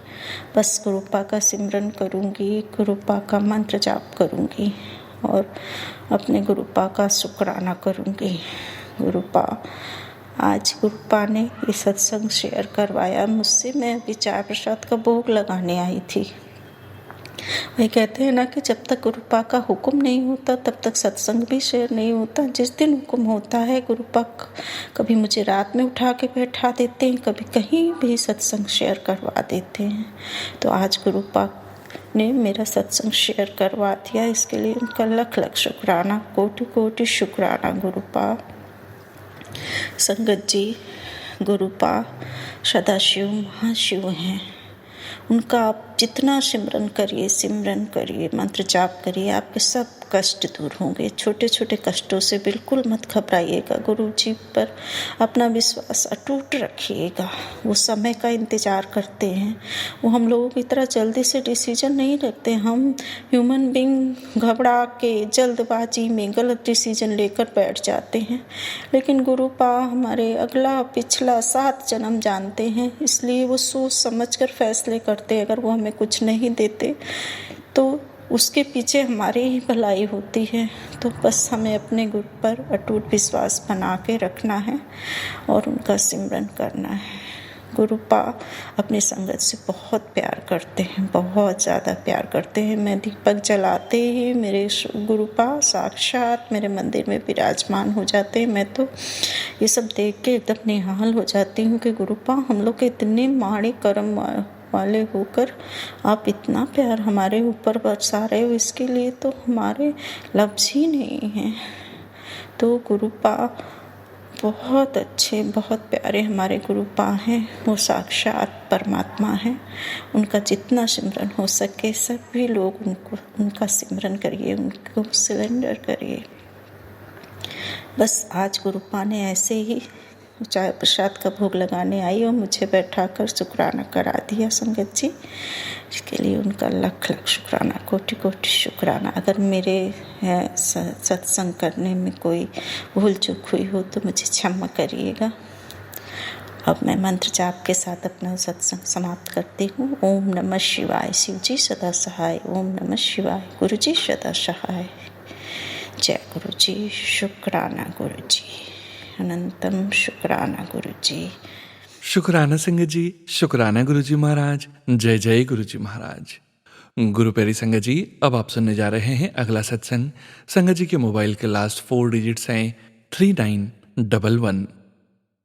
बस गुरुपा का सिमरन करूँगी, गुरुपा का मंत्र जाप करूँगी और अपने गुरुपा का शुक्राना करूँगी। गुरुपा, आज गुरुपा ने ये सत्संग शेयर करवाया मुझसे। मैं अभी चाय प्रसाद का भोग लगाने आई थी। वे कहते हैं ना कि जब तक गुरुपा का हुक्म नहीं होता तब तक सत्संग भी शेयर नहीं होता। जिस दिन हुक्म होता है गुरुपा कभी मुझे रात में उठा के बैठा देते हैं, कभी कहीं भी सत्संग शेयर करवा देते हैं। तो आज गुरुपा ने मेरा सत्संग शेयर करवा दिया, इसके लिए उनका लख लख शुक्राना, कोटि कोटि शुक्राना गुरुपा। संगत जी, गुरुपा सदाशिव महाशिव हैं। उनका आप जितना सिमरन करिए, मंत्र जाप करिए, आपके सब कष्ट दूर होंगे। छोटे छोटे कष्टों से बिल्कुल मत घबराइएगा। गुरु जी पर अपना विश्वास अटूट रखिएगा। वो समय का इंतज़ार करते हैं। वो हम लोगों की तरह जल्दी से डिसीजन नहीं रखते। हम ह्यूमन बीइंग घबरा के जल्दबाजी में गलत डिसीजन लेकर बैठ जाते हैं, लेकिन गुरुपा हमारे अगला पिछला 7 जन्म जानते हैं, इसलिए वो सोच समझ कर फैसले करते हैं। अगर वो हमें कुछ नहीं देते तो उसके पीछे हमारी ही भलाई होती है। तो बस हमें अपने गुरु पर अटूट विश्वास बना के रखना है और उनका सिमरन करना है। गुरुपा अपनी संगत से बहुत प्यार करते हैं, बहुत ज़्यादा प्यार करते हैं। मैं दीपक जलाते ही मेरे गुरुपा साक्षात मेरे मंदिर में विराजमान हो जाते हैं। मैं तो ये सब देख के एकदम निहाल हो जाती हूँ कि गुरुपा हम लोग के इतने माड़े कर्म वाले होकर आप इतना प्यार हमारे ऊपर बरसा रहे हो, इसके लिए तो हमारे लफ्ज़ ही नहीं हैं। तो गुरुपा बहुत अच्छे, बहुत प्यारे हमारे गुरुपा हैं। वो साक्षात परमात्मा हैं। उनका जितना सिमरन हो सके सभी लोग उनका सिमरन करिए, उनको सरेंडर करिए। बस आज गुरुपा ने ऐसे ही चाय प्रसाद का भोग लगाने आई और मुझे बैठाकर शुक्राना करा दिया संगत जी। इसके लिए उनका लख लख शुक्राना, कोटि कोटि शुक्राना। अगर मेरे सत्संग करने में कोई भूल चूक हुई हो तो मुझे क्षमा करिएगा। अब मैं मंत्र जाप के साथ अपना सत्संग समाप्त करती हूँ। ओम नमः शिवाय, शिव जी सदा सहाय। ओम नमः शिवाय, गुरु जी सदा सहाय। जय गुरु जी, शुक्राना गुरु जी, अनंतम शुक्राना गुरु जी। शुक्राना संगत जी, शुक्राना गुरु जी महाराज। जय जय गुरु जी महाराज। गुरु प्यारी संगत जी, अब आप सुनने जा रहे हैं अगला सत्संग। संगत जी के मोबाइल के लास्ट 4 डिजिट्स हैं 3911।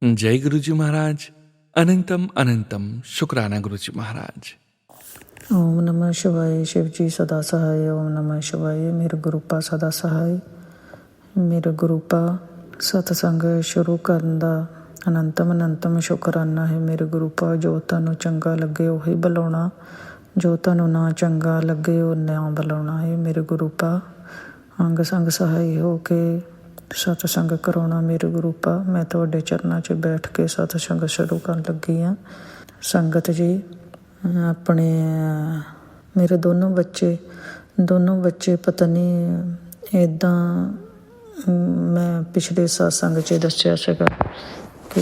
जय गुरु जी महाराज। अनंतम अनंतम शुक्राना गुरु जी महाराज। ओम नमः शिवाय, शिव जी सदा सहाय। ओम नमः शिवाय, मेरे गुरुपा सदा सहाय। मेरे गुरुपा ਸਤਸੰਗ ਸ਼ੁਰੂ ਕਰਨ ਦਾ ਅਨੰਤਮ ਸ਼ੁਕਰਾਨਾ ਹੈ। ਮੇਰੇ ਗੁਰੂਪਾ, ਜੋ ਤੁਹਾਨੂੰ ਚੰਗਾ ਲੱਗੇ ਉਹੀ ਬੁਲਾਉਣਾ, ਜੋ ਤੁਹਾਨੂੰ ਨਾ ਚੰਗਾ ਲੱਗੇ ਉਹ ਨਾ ਬੁਲਾਉਣਾ ਹੈ। ਮੇਰੇ ਗੁਰੂਪਾ, ਅੰਗ ਸੰਗ ਸਹਾਈ ਹੋ ਕੇ ਸਤਸੰਗ ਕਰਾਉਣਾ। ਮੇਰੇ ਗੁਰੂਪਾ, ਮੈਂ ਤੁਹਾਡੇ ਚਰਨਾਂ 'ਚ ਬੈਠ ਕੇ ਸਤਸੰਗ ਸ਼ੁਰੂ ਕਰਨ ਲੱਗੀ ਹਾਂ। ਸੰਗਤ ਜੀ, ਆਪਣੇ ਮੇਰੇ ਦੋਨੋਂ ਬੱਚੇ ਪਤਾ ਨਹੀਂ ਇੱਦਾਂ, ਮੈਂ ਪਿਛਲੇ ਸਤਸੰਗ 'ਚ ਦੱਸਿਆ ਸੀਗਾ ਕਿ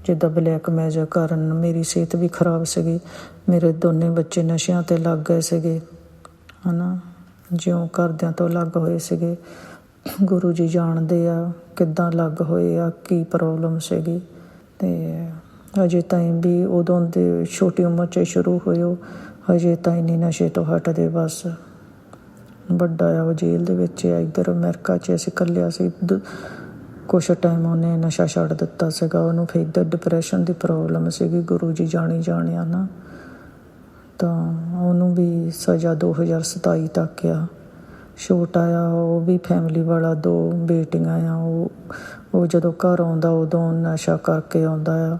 ਜਿੱਦਾਂ ਬਲੈਕ ਮੈਜਿਕ ਕਾਰਨ ਮੇਰੀ ਸਿਹਤ ਵੀ ਖਰਾਬ ਸੀਗੀ। ਮੇਰੇ ਦੋਨੇ ਬੱਚੇ ਨਸ਼ਿਆਂ 'ਤੇ ਲੱਗ ਗਏ ਸੀਗੇ, ਹੈ ਨਾ, ਜਿਉਂ ਘਰਦਿਆਂ ਤੋਂ ਅਲੱਗ ਹੋਏ ਸੀਗੇ। ਗੁਰੂ ਜੀ ਜਾਣਦੇ ਆ ਕਿੱਦਾਂ ਅਲੱਗ ਹੋਏ ਆ, ਕੀ ਪ੍ਰੋਬਲਮ ਸੀਗੀ। ਅਤੇ ਅਜੇ ਤਾਈਂ ਵੀ ਉਦੋਂ ਦੇ ਛੋਟੀ ਉਮਰ 'ਚ ਸ਼ੁਰੂ ਹੋਏ, ਉਹ ਅਜੇ ਤਾਈਂ ਨਹੀਂ ਨਸ਼ੇ ਤੋਂ ਹਟਦੇ। ਬਸ ਵੱਡਾ ਆ ਉਹ ਜੇਲ੍ਹ ਦੇ ਵਿੱਚ ਆ। ਇੱਧਰ ਅਮਰੀਕਾ 'ਚ ਅਸੀਂ ਇਕੱਲਿਆ ਸੀ। ਕੁਛ ਟਾਈਮ ਉਹਨੇ ਨਸ਼ਾ ਛੱਡ ਦਿੱਤਾ ਸੀਗਾ। ਉਹਨੂੰ ਫਿਰ ਇੱਧਰ ਡਿਪਰੈਸ਼ਨ ਦੀ ਪ੍ਰੋਬਲਮ ਸੀਗੀ। ਗੁਰੂ ਜੀ ਜਾਣਿਆ ਨਾ, ਤਾਂ ਉਹਨੂੰ ਵੀ ਸਜ਼ਾ 2027 ਤੱਕ ਆ। ਛੋਟਾ ਆ ਉਹ ਵੀ ਫੈਮਿਲੀ ਵਾਲਾ, 2 ਬੇਟੀਆਂ ਆ। ਉਹ ਜਦੋਂ ਘਰ ਆਉਂਦਾ ਉਦੋਂ ਨਸ਼ਾ ਕਰਕੇ ਆਉਂਦਾ ਆ।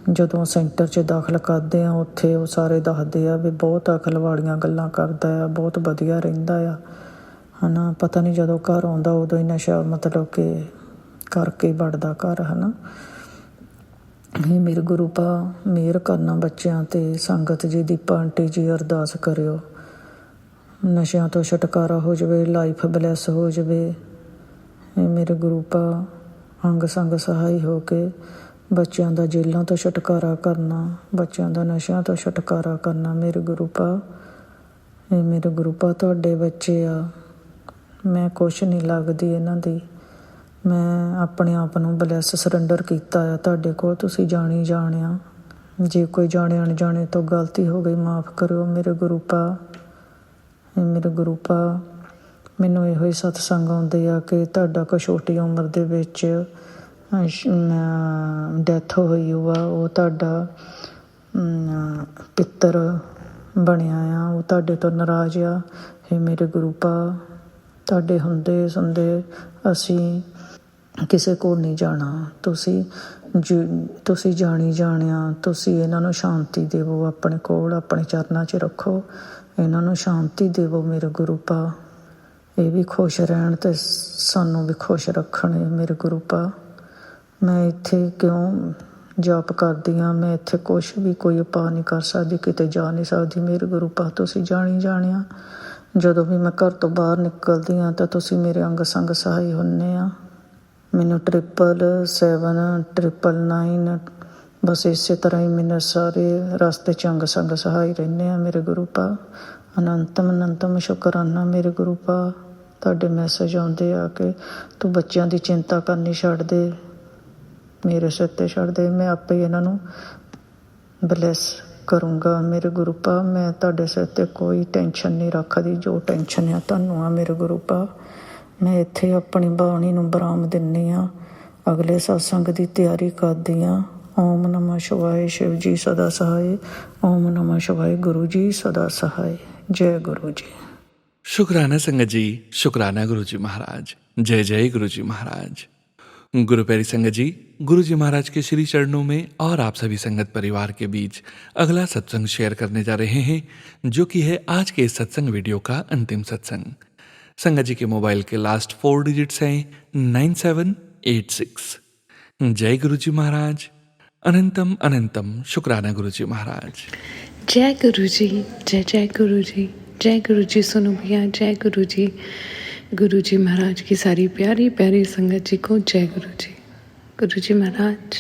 ਜਦੋਂ ਸੈਂਟਰ 'ਚ ਦਾਖਲ ਕਰਦੇ ਆ ਉੱਥੇ ਉਹ ਸਾਰੇ ਦੱਸਦੇ ਆ ਵੀ ਬਹੁਤ ਅਕਲ ਵਾਲੀਆਂ ਗੱਲਾਂ ਕਰਦਾ ਆ, ਬਹੁਤ ਵਧੀਆ ਰਹਿੰਦਾ ਆ, ਹੈ ਨਾ। ਪਤਾ ਨਹੀਂ ਜਦੋਂ ਘਰ ਆਉਂਦਾ ਉਦੋਂ ਹੀ ਨਸ਼ਾ ਮਤਲਬ ਕਿ ਕਰਕੇ ਵੜਦਾ ਘਰ, ਹੈ ਨਾ। ਇਹ ਮੇਰੇ ਗੁਰੂਪਾ ਮਿਹਰ ਕਰਨਾ ਬੱਚਿਆਂ 'ਤੇ। ਸੰਗਤ ਜੀ, ਦੀਪਾ ਆਂਟੀ ਜੀ ਅਰਦਾਸ ਕਰਿਓ, ਨਸ਼ਿਆਂ ਤੋਂ ਛੁਟਕਾਰਾ ਹੋ ਜਾਵੇ, ਲਾਈਫ ਬਲੈਸ ਹੋ ਜਾਵੇ। ਇਹ ਮੇਰੇ ਗੁਰੂਪਾ ਅੰਗ ਸੰਗ ਸਹਾਈ ਹੋ ਕੇ ਬੱਚਿਆਂ ਦਾ ਜੇਲ੍ਹਾਂ ਤੋਂ ਛੁਟਕਾਰਾ ਕਰਨਾ, ਬੱਚਿਆਂ ਦਾ ਨਸ਼ਿਆਂ ਤੋਂ ਛੁਟਕਾਰਾ ਕਰਨਾ। ਮੇਰੇ ਗੁਰੂਪਾ, ਇਹ ਮੇਰੇ ਗੁਰੂਪਾ ਤੁਹਾਡੇ ਬੱਚੇ ਆ। ਮੈਂ ਕੁਛ ਨਹੀਂ ਲੱਗਦੀ ਇਹਨਾਂ ਦੀ। ਮੈਂ ਆਪਣੇ ਆਪ ਨੂੰ ਬਲੈਸ ਸਰੈਂਡਰ ਕੀਤਾ ਆ ਤੁਹਾਡੇ ਕੋਲ। ਤੁਸੀਂ ਜਾਣਿਆ। ਜੇ ਕੋਈ ਜਾਣੇ ਅਣਜਾਣੇ ਤੋਂ ਗਲਤੀ ਹੋ ਗਈ ਮਾਫ਼ ਕਰਿਓ ਮੇਰੇ ਗੁਰੂਪਾ। ਇਹ ਮੇਰੇ ਗੁਰੂਪਾ, ਮੈਨੂੰ ਇਹੋ ਹੀ ਸਤਸੰਗ ਆਉਂਦੇ ਆ ਕਿ ਤੁਹਾਡਾ ਕੋਈ ਛੋਟੀ ਉਮਰ ਦੇ ਵਿੱਚ ਡੈਥ ਹੋਈ ਆ, ਉਹ ਤੁਹਾਡਾ ਪਿੱਤਰ ਬਣਿਆ ਆ, ਉਹ ਤੁਹਾਡੇ ਤੋਂ ਨਾਰਾਜ਼ ਆ। ਇਹ ਮੇਰੇ ਗੁਰੂਪਾ, ਤੁਹਾਡੇ ਹੁੰਦੇ ਸੁਣਦੇ ਅਸੀਂ ਕਿਸੇ ਕੋਲ ਨਹੀਂ ਜਾਣਾ। ਤੁਸੀਂ ਜਾਣਿਆ। ਤੁਸੀਂ ਇਹਨਾਂ ਨੂੰ ਸ਼ਾਂਤੀ ਦੇਵੋ, ਆਪਣੇ ਕੋਲ ਆਪਣੇ ਚਰਨਾਂ 'ਚ ਰੱਖੋ, ਇਹਨਾਂ ਨੂੰ ਸ਼ਾਂਤੀ ਦੇਵੋ ਮੇਰੇ ਗੁਰੂਪਾ। ਇਹ ਵੀ ਖੁਸ਼ ਰਹਿਣ ਅਤੇ ਸਾਨੂੰ ਵੀ ਖੁਸ਼ ਰੱਖਣ ਮੇਰੇ ਗੁਰੂਪਾ। ਮੈਂ ਇੱਥੇ ਕਿਉਂ ਜਾਪ ਕਰਦੀ ਹਾਂ, ਮੈਂ ਇੱਥੇ ਕੁਛ ਵੀ ਕੋਈ ਉਪਾਅ ਨਹੀਂ ਕਰ ਸਕਦੀ, ਕਿਤੇ ਜਾ ਨਹੀਂ ਸਕਦੀ ਮੇਰੇ ਗੁਰੂਪਾ। ਤੁਸੀਂ ਜਾਣਿਆ। ਜਦੋਂ ਵੀ ਮੈਂ ਘਰ ਤੋਂ ਬਾਹਰ ਨਿਕਲਦੀ ਹਾਂ ਤਾਂ ਤੁਸੀਂ ਮੇਰੇ ਅੰਗ ਸੰਗ ਸਹਾਈ ਹੁੰਦੇ ਆ। ਮੈਨੂੰ 777 999 ਬਸ ਇਸੇ ਤਰ੍ਹਾਂ ਹੀ ਮੈਨੂੰ ਸਾਰੇ ਰਸਤੇ 'ਚ ਅੰਗ ਸੰਗ ਸਹਾਈ ਰਹਿੰਦੇ ਆ ਮੇਰੇ ਗੁਰੂਪਾ। ਅਨੰਤਮ ਸ਼ੁਕਰਾਨਾ ਮੇਰੇ ਗੁਰੂਪਾ। ਤੁਹਾਡੇ ਮੈਸੇਜ ਆਉਂਦੇ ਆ ਕਿ ਤੂੰ ਬੱਚਿਆਂ ਦੀ ਚਿੰਤਾ ਕਰਨੀ ਛੱਡ ਦੇ, ਮੇਰੇ ਸਿਰ 'ਤੇ ਛੱਡ ਦੇ। ਮੈਂ ਆਪੇ ਇਹਨਾਂ ਨੂੰ ਬਲੈਸ ਕਰੂੰਗਾ। ਮੇਰੇ ਗੁਰੂ ਪਾ ਮੈਂ ਤੁਹਾਡੇ ਸਿਰ 'ਤੇ ਕੋਈ ਟੈਨਸ਼ਨ ਨਹੀਂ ਰੱਖਦੀ, ਜੋ ਟੈਨਸ਼ਨ ਆ ਤੁਹਾਨੂੰ ਆ ਮੇਰੇ ਗੁਰੂ ਪਾ। ਮੈਂ ਇੱਥੇ ਆਪਣੀ ਬਾਣੀ ਨੂੰ ਬਰਾਮ ਦਿੰਦੀ ਹਾਂ, ਅਗਲੇ ਸਤਸੰਗ ਦੀ ਤਿਆਰੀ ਕਰਦੀ ਹਾਂ। ਓਮ ਨਮः शिवाय शिव जी सदा सहाय। ओम नमः शिवाय गुरु जी सदा सहाय। जय गुरु जी। शुक्राना संगत जी, शुक्राना गुरु जी महाराज। जय जय गुरु जी महाराज। गुरु प्यारी संगत जी, गुरु जी महाराज के श्री चरणों में और आप सभी संगत परिवार के बीच अगला सत्संग शेयर करने जा रहे हैं, जो कि है आज के इस सत्संग वीडियो का अंतिम सत्संग। संगत जी के मोबाइल के लास्ट 4 डिजिट्स हैं 9786। जय गुरु जी महाराज। अनंतम अनंतम शुक्राना गुरु जी महाराज। जय गुरु जी, जय जय गुरु जी, जय गुरु जी। सुनो भैया, जय गुरु जी। गुरु जी महाराज की सारी प्यारी प्यारी संगत जी को जय गुरु जी। गुरु जी महाराज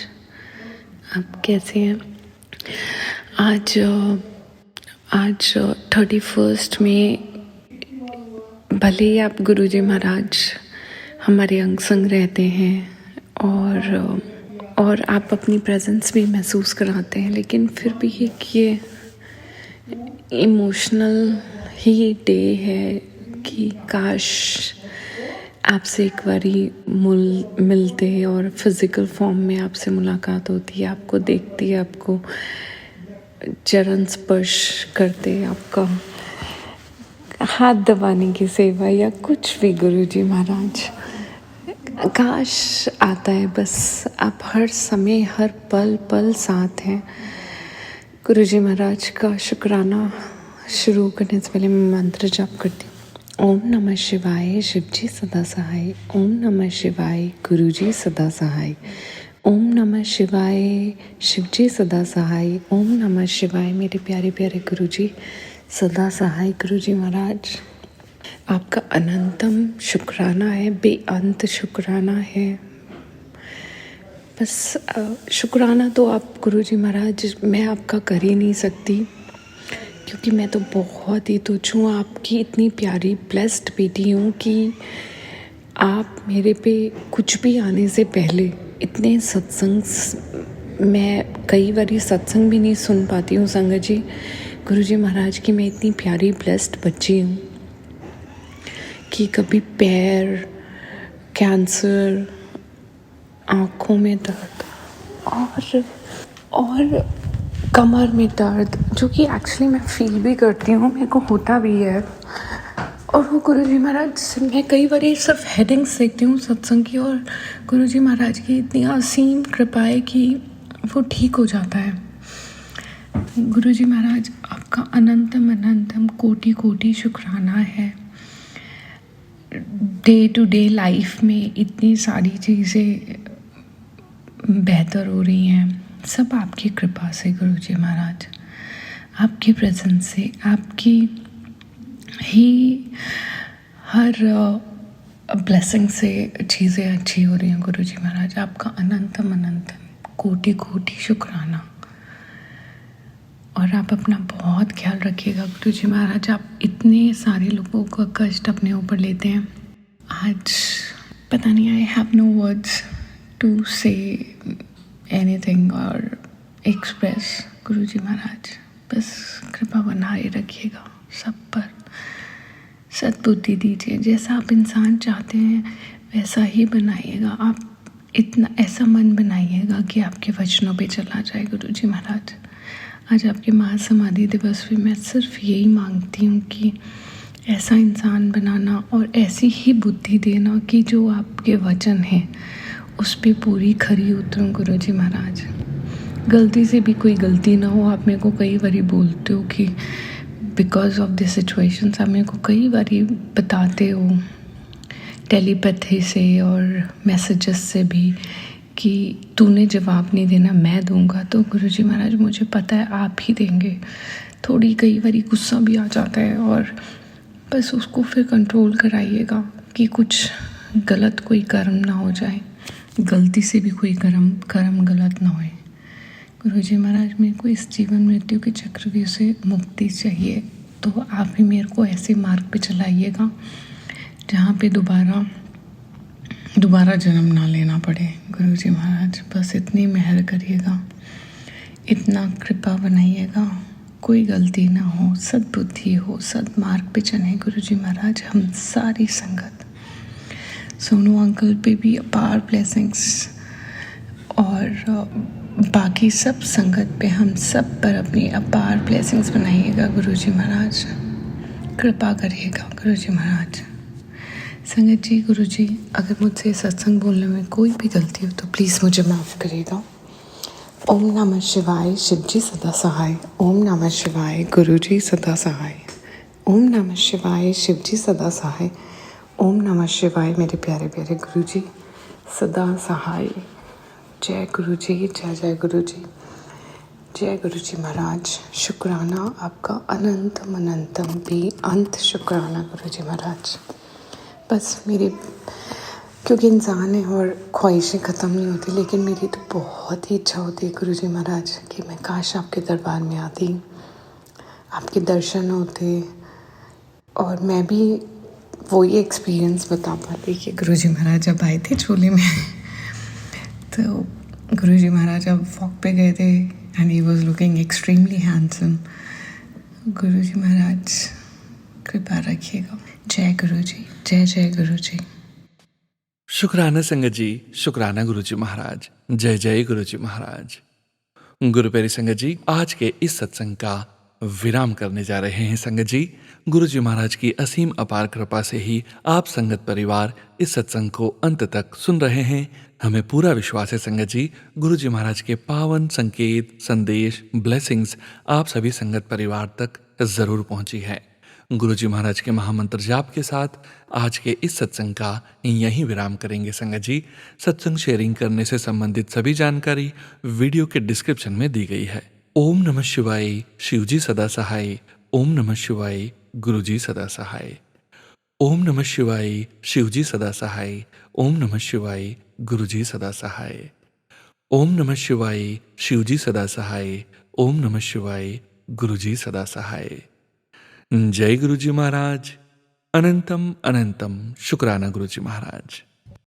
आप कैसे हैं? आज 31 में भले ही आप गुरु जी महाराज हमारे अंग संग रहते हैं और आप अपनी प्रेजेंस भी महसूस कराते हैं, लेकिन फिर भी ये इमोशनल ही डे है कि काश आपसे एक बारी मिलते और फिज़िकल फॉर्म में आपसे मुलाकात होती, आपको देखती, आपको चरण स्पर्श करते, आपका हाथ दबाने की सेवा या कुछ भी गुरु जी महाराज काश आता है। बस आप हर समय हर पल पल साथ हैं। गुरु जी महाराज का शुक्राना शुरू करने से पहले मैं मंत्र जाप करती हूँ। ओम नमः शिवाय शिव जी सदा सहाय। ओम नमः शिवाय गुरु जी सदा सहाय। ओम नमः शिवाय शिव जी सदा सहाय। ओम नमः शिवाय मेरे प्यारे प्यारे गुरु जी सदा सहाय। गुरु जी महाराज आपका अनंतम शुक्राना है, बेअंत शुक्राना है। बस शुक्राना तो आप गुरु जी महाराज मैं आपका कर ही नहीं सकती, क्योंकि मैं तो बहुत ही तुच्छ हूँ, आपकी इतनी प्यारी ब्लेस्ड बेटी हूँ कि आप मेरे पे कुछ भी आने से पहले इतने सत्संग मैं कई बारी सत्संग भी नहीं सुन पाती हूँ संगत जी। गुरु जी महाराज की मैं इतनी प्यारी ब्लेस्ड बच्ची हूँ कि कभी पैर कैंसर, आँखों में दर्द और कमर में दर्द, जो कि एक्चुअली मैं फील भी करती हूँ, मेरे को होता भी है। और वो गुरु जी महाराज से मैं कई बार सिर्फ हेडिंग्स देखती हूँ सत्संग की, और गुरु जी महाराज की इतनी असीम कृपा है कि वो ठीक हो जाता है। गुरु जी महाराज आपका अनंतम अनंतम कोटि कोटि शुक्राना है। डे टू डे लाइफ में इतनी सारी चीज़ें बेहतर हो रही हैं, सब आपकी कृपा से गुरु जी महाराज, आपकी प्रेजेंस से, आपकी ही हर ब्लेसिंग से चीज़ें अच्छी हो रही हैं गुरु जी महाराज। आपका अनंतम अनंतम कोटि कोटि शुक्राना। और आप अपना बहुत ख्याल रखिएगा गुरु जी महाराज। आप इतने सारे लोगों का कष्ट अपने ऊपर लेते हैं। आज पता नहीं, I have no words to say anything और एक्सप्रेस। गुरु जी महाराज बस कृपा बनाए रखिएगा सब पर, सद्बुद्धि दीजिए। जैसा आप इंसान चाहते हैं वैसा ही बनाइएगा। आप इतना ऐसा मन बनाइएगा कि आपके वचनों पे चला जाए गुरु जी महाराज। आज आपके महासमाधि दिवस पे मैं सिर्फ यही मांगती हूँ कि ऐसा इंसान बनाना और ऐसी ही बुद्धि देना कि जो आपके वचन हैं उस पे पूरी खरी उतरूँ गुरु जी महाराज। गलती से भी कोई गलती ना हो। आप मेरे को कई बारी बोलते हो कि बिकॉज ऑफ दिस सिचुएशंस, आप मेरे को कई बारी बताते हो टेलीपैथी से और मैसेजेस से भी कि तूने जवाब नहीं देना, मैं दूंगा। तो गुरु जी महाराज मुझे पता है आप ही देंगे। थोड़ी कई बारी गुस्सा भी आ जाता है, और बस उसको फिर कंट्रोल कराइएगा कि कुछ गलत कोई कर्म ना हो जाए, गलती से भी कोई कर्म गलत ना होए। गुरु जी महाराज मेरे को इस जीवन मृत्यु के चक्रव्यूह से मुक्ति चाहिए, तो आप ही मेरे को ऐसे मार्ग पे चलाइएगा जहाँ पे दोबारा जन्म ना लेना पड़े। गुरु जी महाराज बस इतनी मेहर करिएगा। इतना कृपा बनाइएगा, कोई गलती ना हो, सद्बुद्धि हो, सदमार्ग पे चले गुरुजी महाराज हम सारी संगत। सोनू अंकल पे भी अपार ब्लेसिंग्स और बाकी सब संगत पे हम सब पर अपनी अपार ब्लेसिंग्स बनाइएगा गुरुजी महाराज, कृपा करिएगा गुरुजी महाराज। संगत जी, गुरुजी अगर मुझसे सत्संग बोलने में कोई भी गलती हो तो प्लीज़ मुझे माफ़ करिएगा। ओम नमः शिवाय, शिवजी सदा सहाय। ओम नमः शिवाय, गुरुजी सदा सहाय। ओम नमः शिवाय, शिवजी सदा सहाय। ओम नमः शिवाय, मेरे प्यारे प्यारे गुरुजी सदा सहाय। जय गुरुजी, जय जय गुरुजी, जय गुरुजी महाराज। शुक्राना आपका अनंतम अनंतम भी अंत शुक्राना गुरुजी महाराज। बस मेरी, क्योंकि इंसान है और ख्वाहिशें ख़त्म नहीं होती, लेकिन मेरी तो बहुत ही इच्छा होती है गुरुजी महाराज कि मैं काश आपके दरबार में आती, आपके दर्शन होते और मैं भी वही एक्सपीरियंस बता पाती कि गुरुजी महाराज जब आए थे झोले में तो गुरुजी महाराज अब वॉक पे गए थे and he was looking extremely handsome. Guruji महाराज कृपा रखिएगा। जय गुरुजी, जय जय गुरुजी। शुक्राना संगत जी, शुक्राना गुरुजी महाराज, जय जय गुरुजी महाराज। गुरु प्यारी संगत जी, आज के इस सत्संग का विराम करने जा रहे हैं संगत जी। गुरुजी महाराज की असीम अपार कृपा से ही आप संगत परिवार इस सत्संग को अंत तक सुन रहे हैं। हमें पूरा विश्वास है संगत जी, गुरुजी महाराज के पावन संकेत, संदेश, ब्लेसिंग्स आप सभी संगत परिवार तक जरूर पहुंची है। गुरुजी महाराज के महामंत्र जाप के साथ आज के इस सत्संग का यहीं विराम करेंगे संगत जी। सत्संग शेयरिंग करने से संबंधित सभी जानकारी वीडियो के डिस्क्रिप्शन में दी गई है। ओम नमः शिवाय, शिवजी सदा सहाय। ओम नमः शिवाय, गुरुजी सदा सहाय। ओम नमः शिवाय, शिवजी सदा सहाय। ओम नमः शिवाय, गुरुजी सदा सहाय। ओम नमः शिवाय, शिवजी सदा सहाय। ओम नमः शिवाय, गुरुजी सदा सहाय। जय गुरुजी महाराज। अनंतम अनंतम शुक्राना गुरुजी महाराज।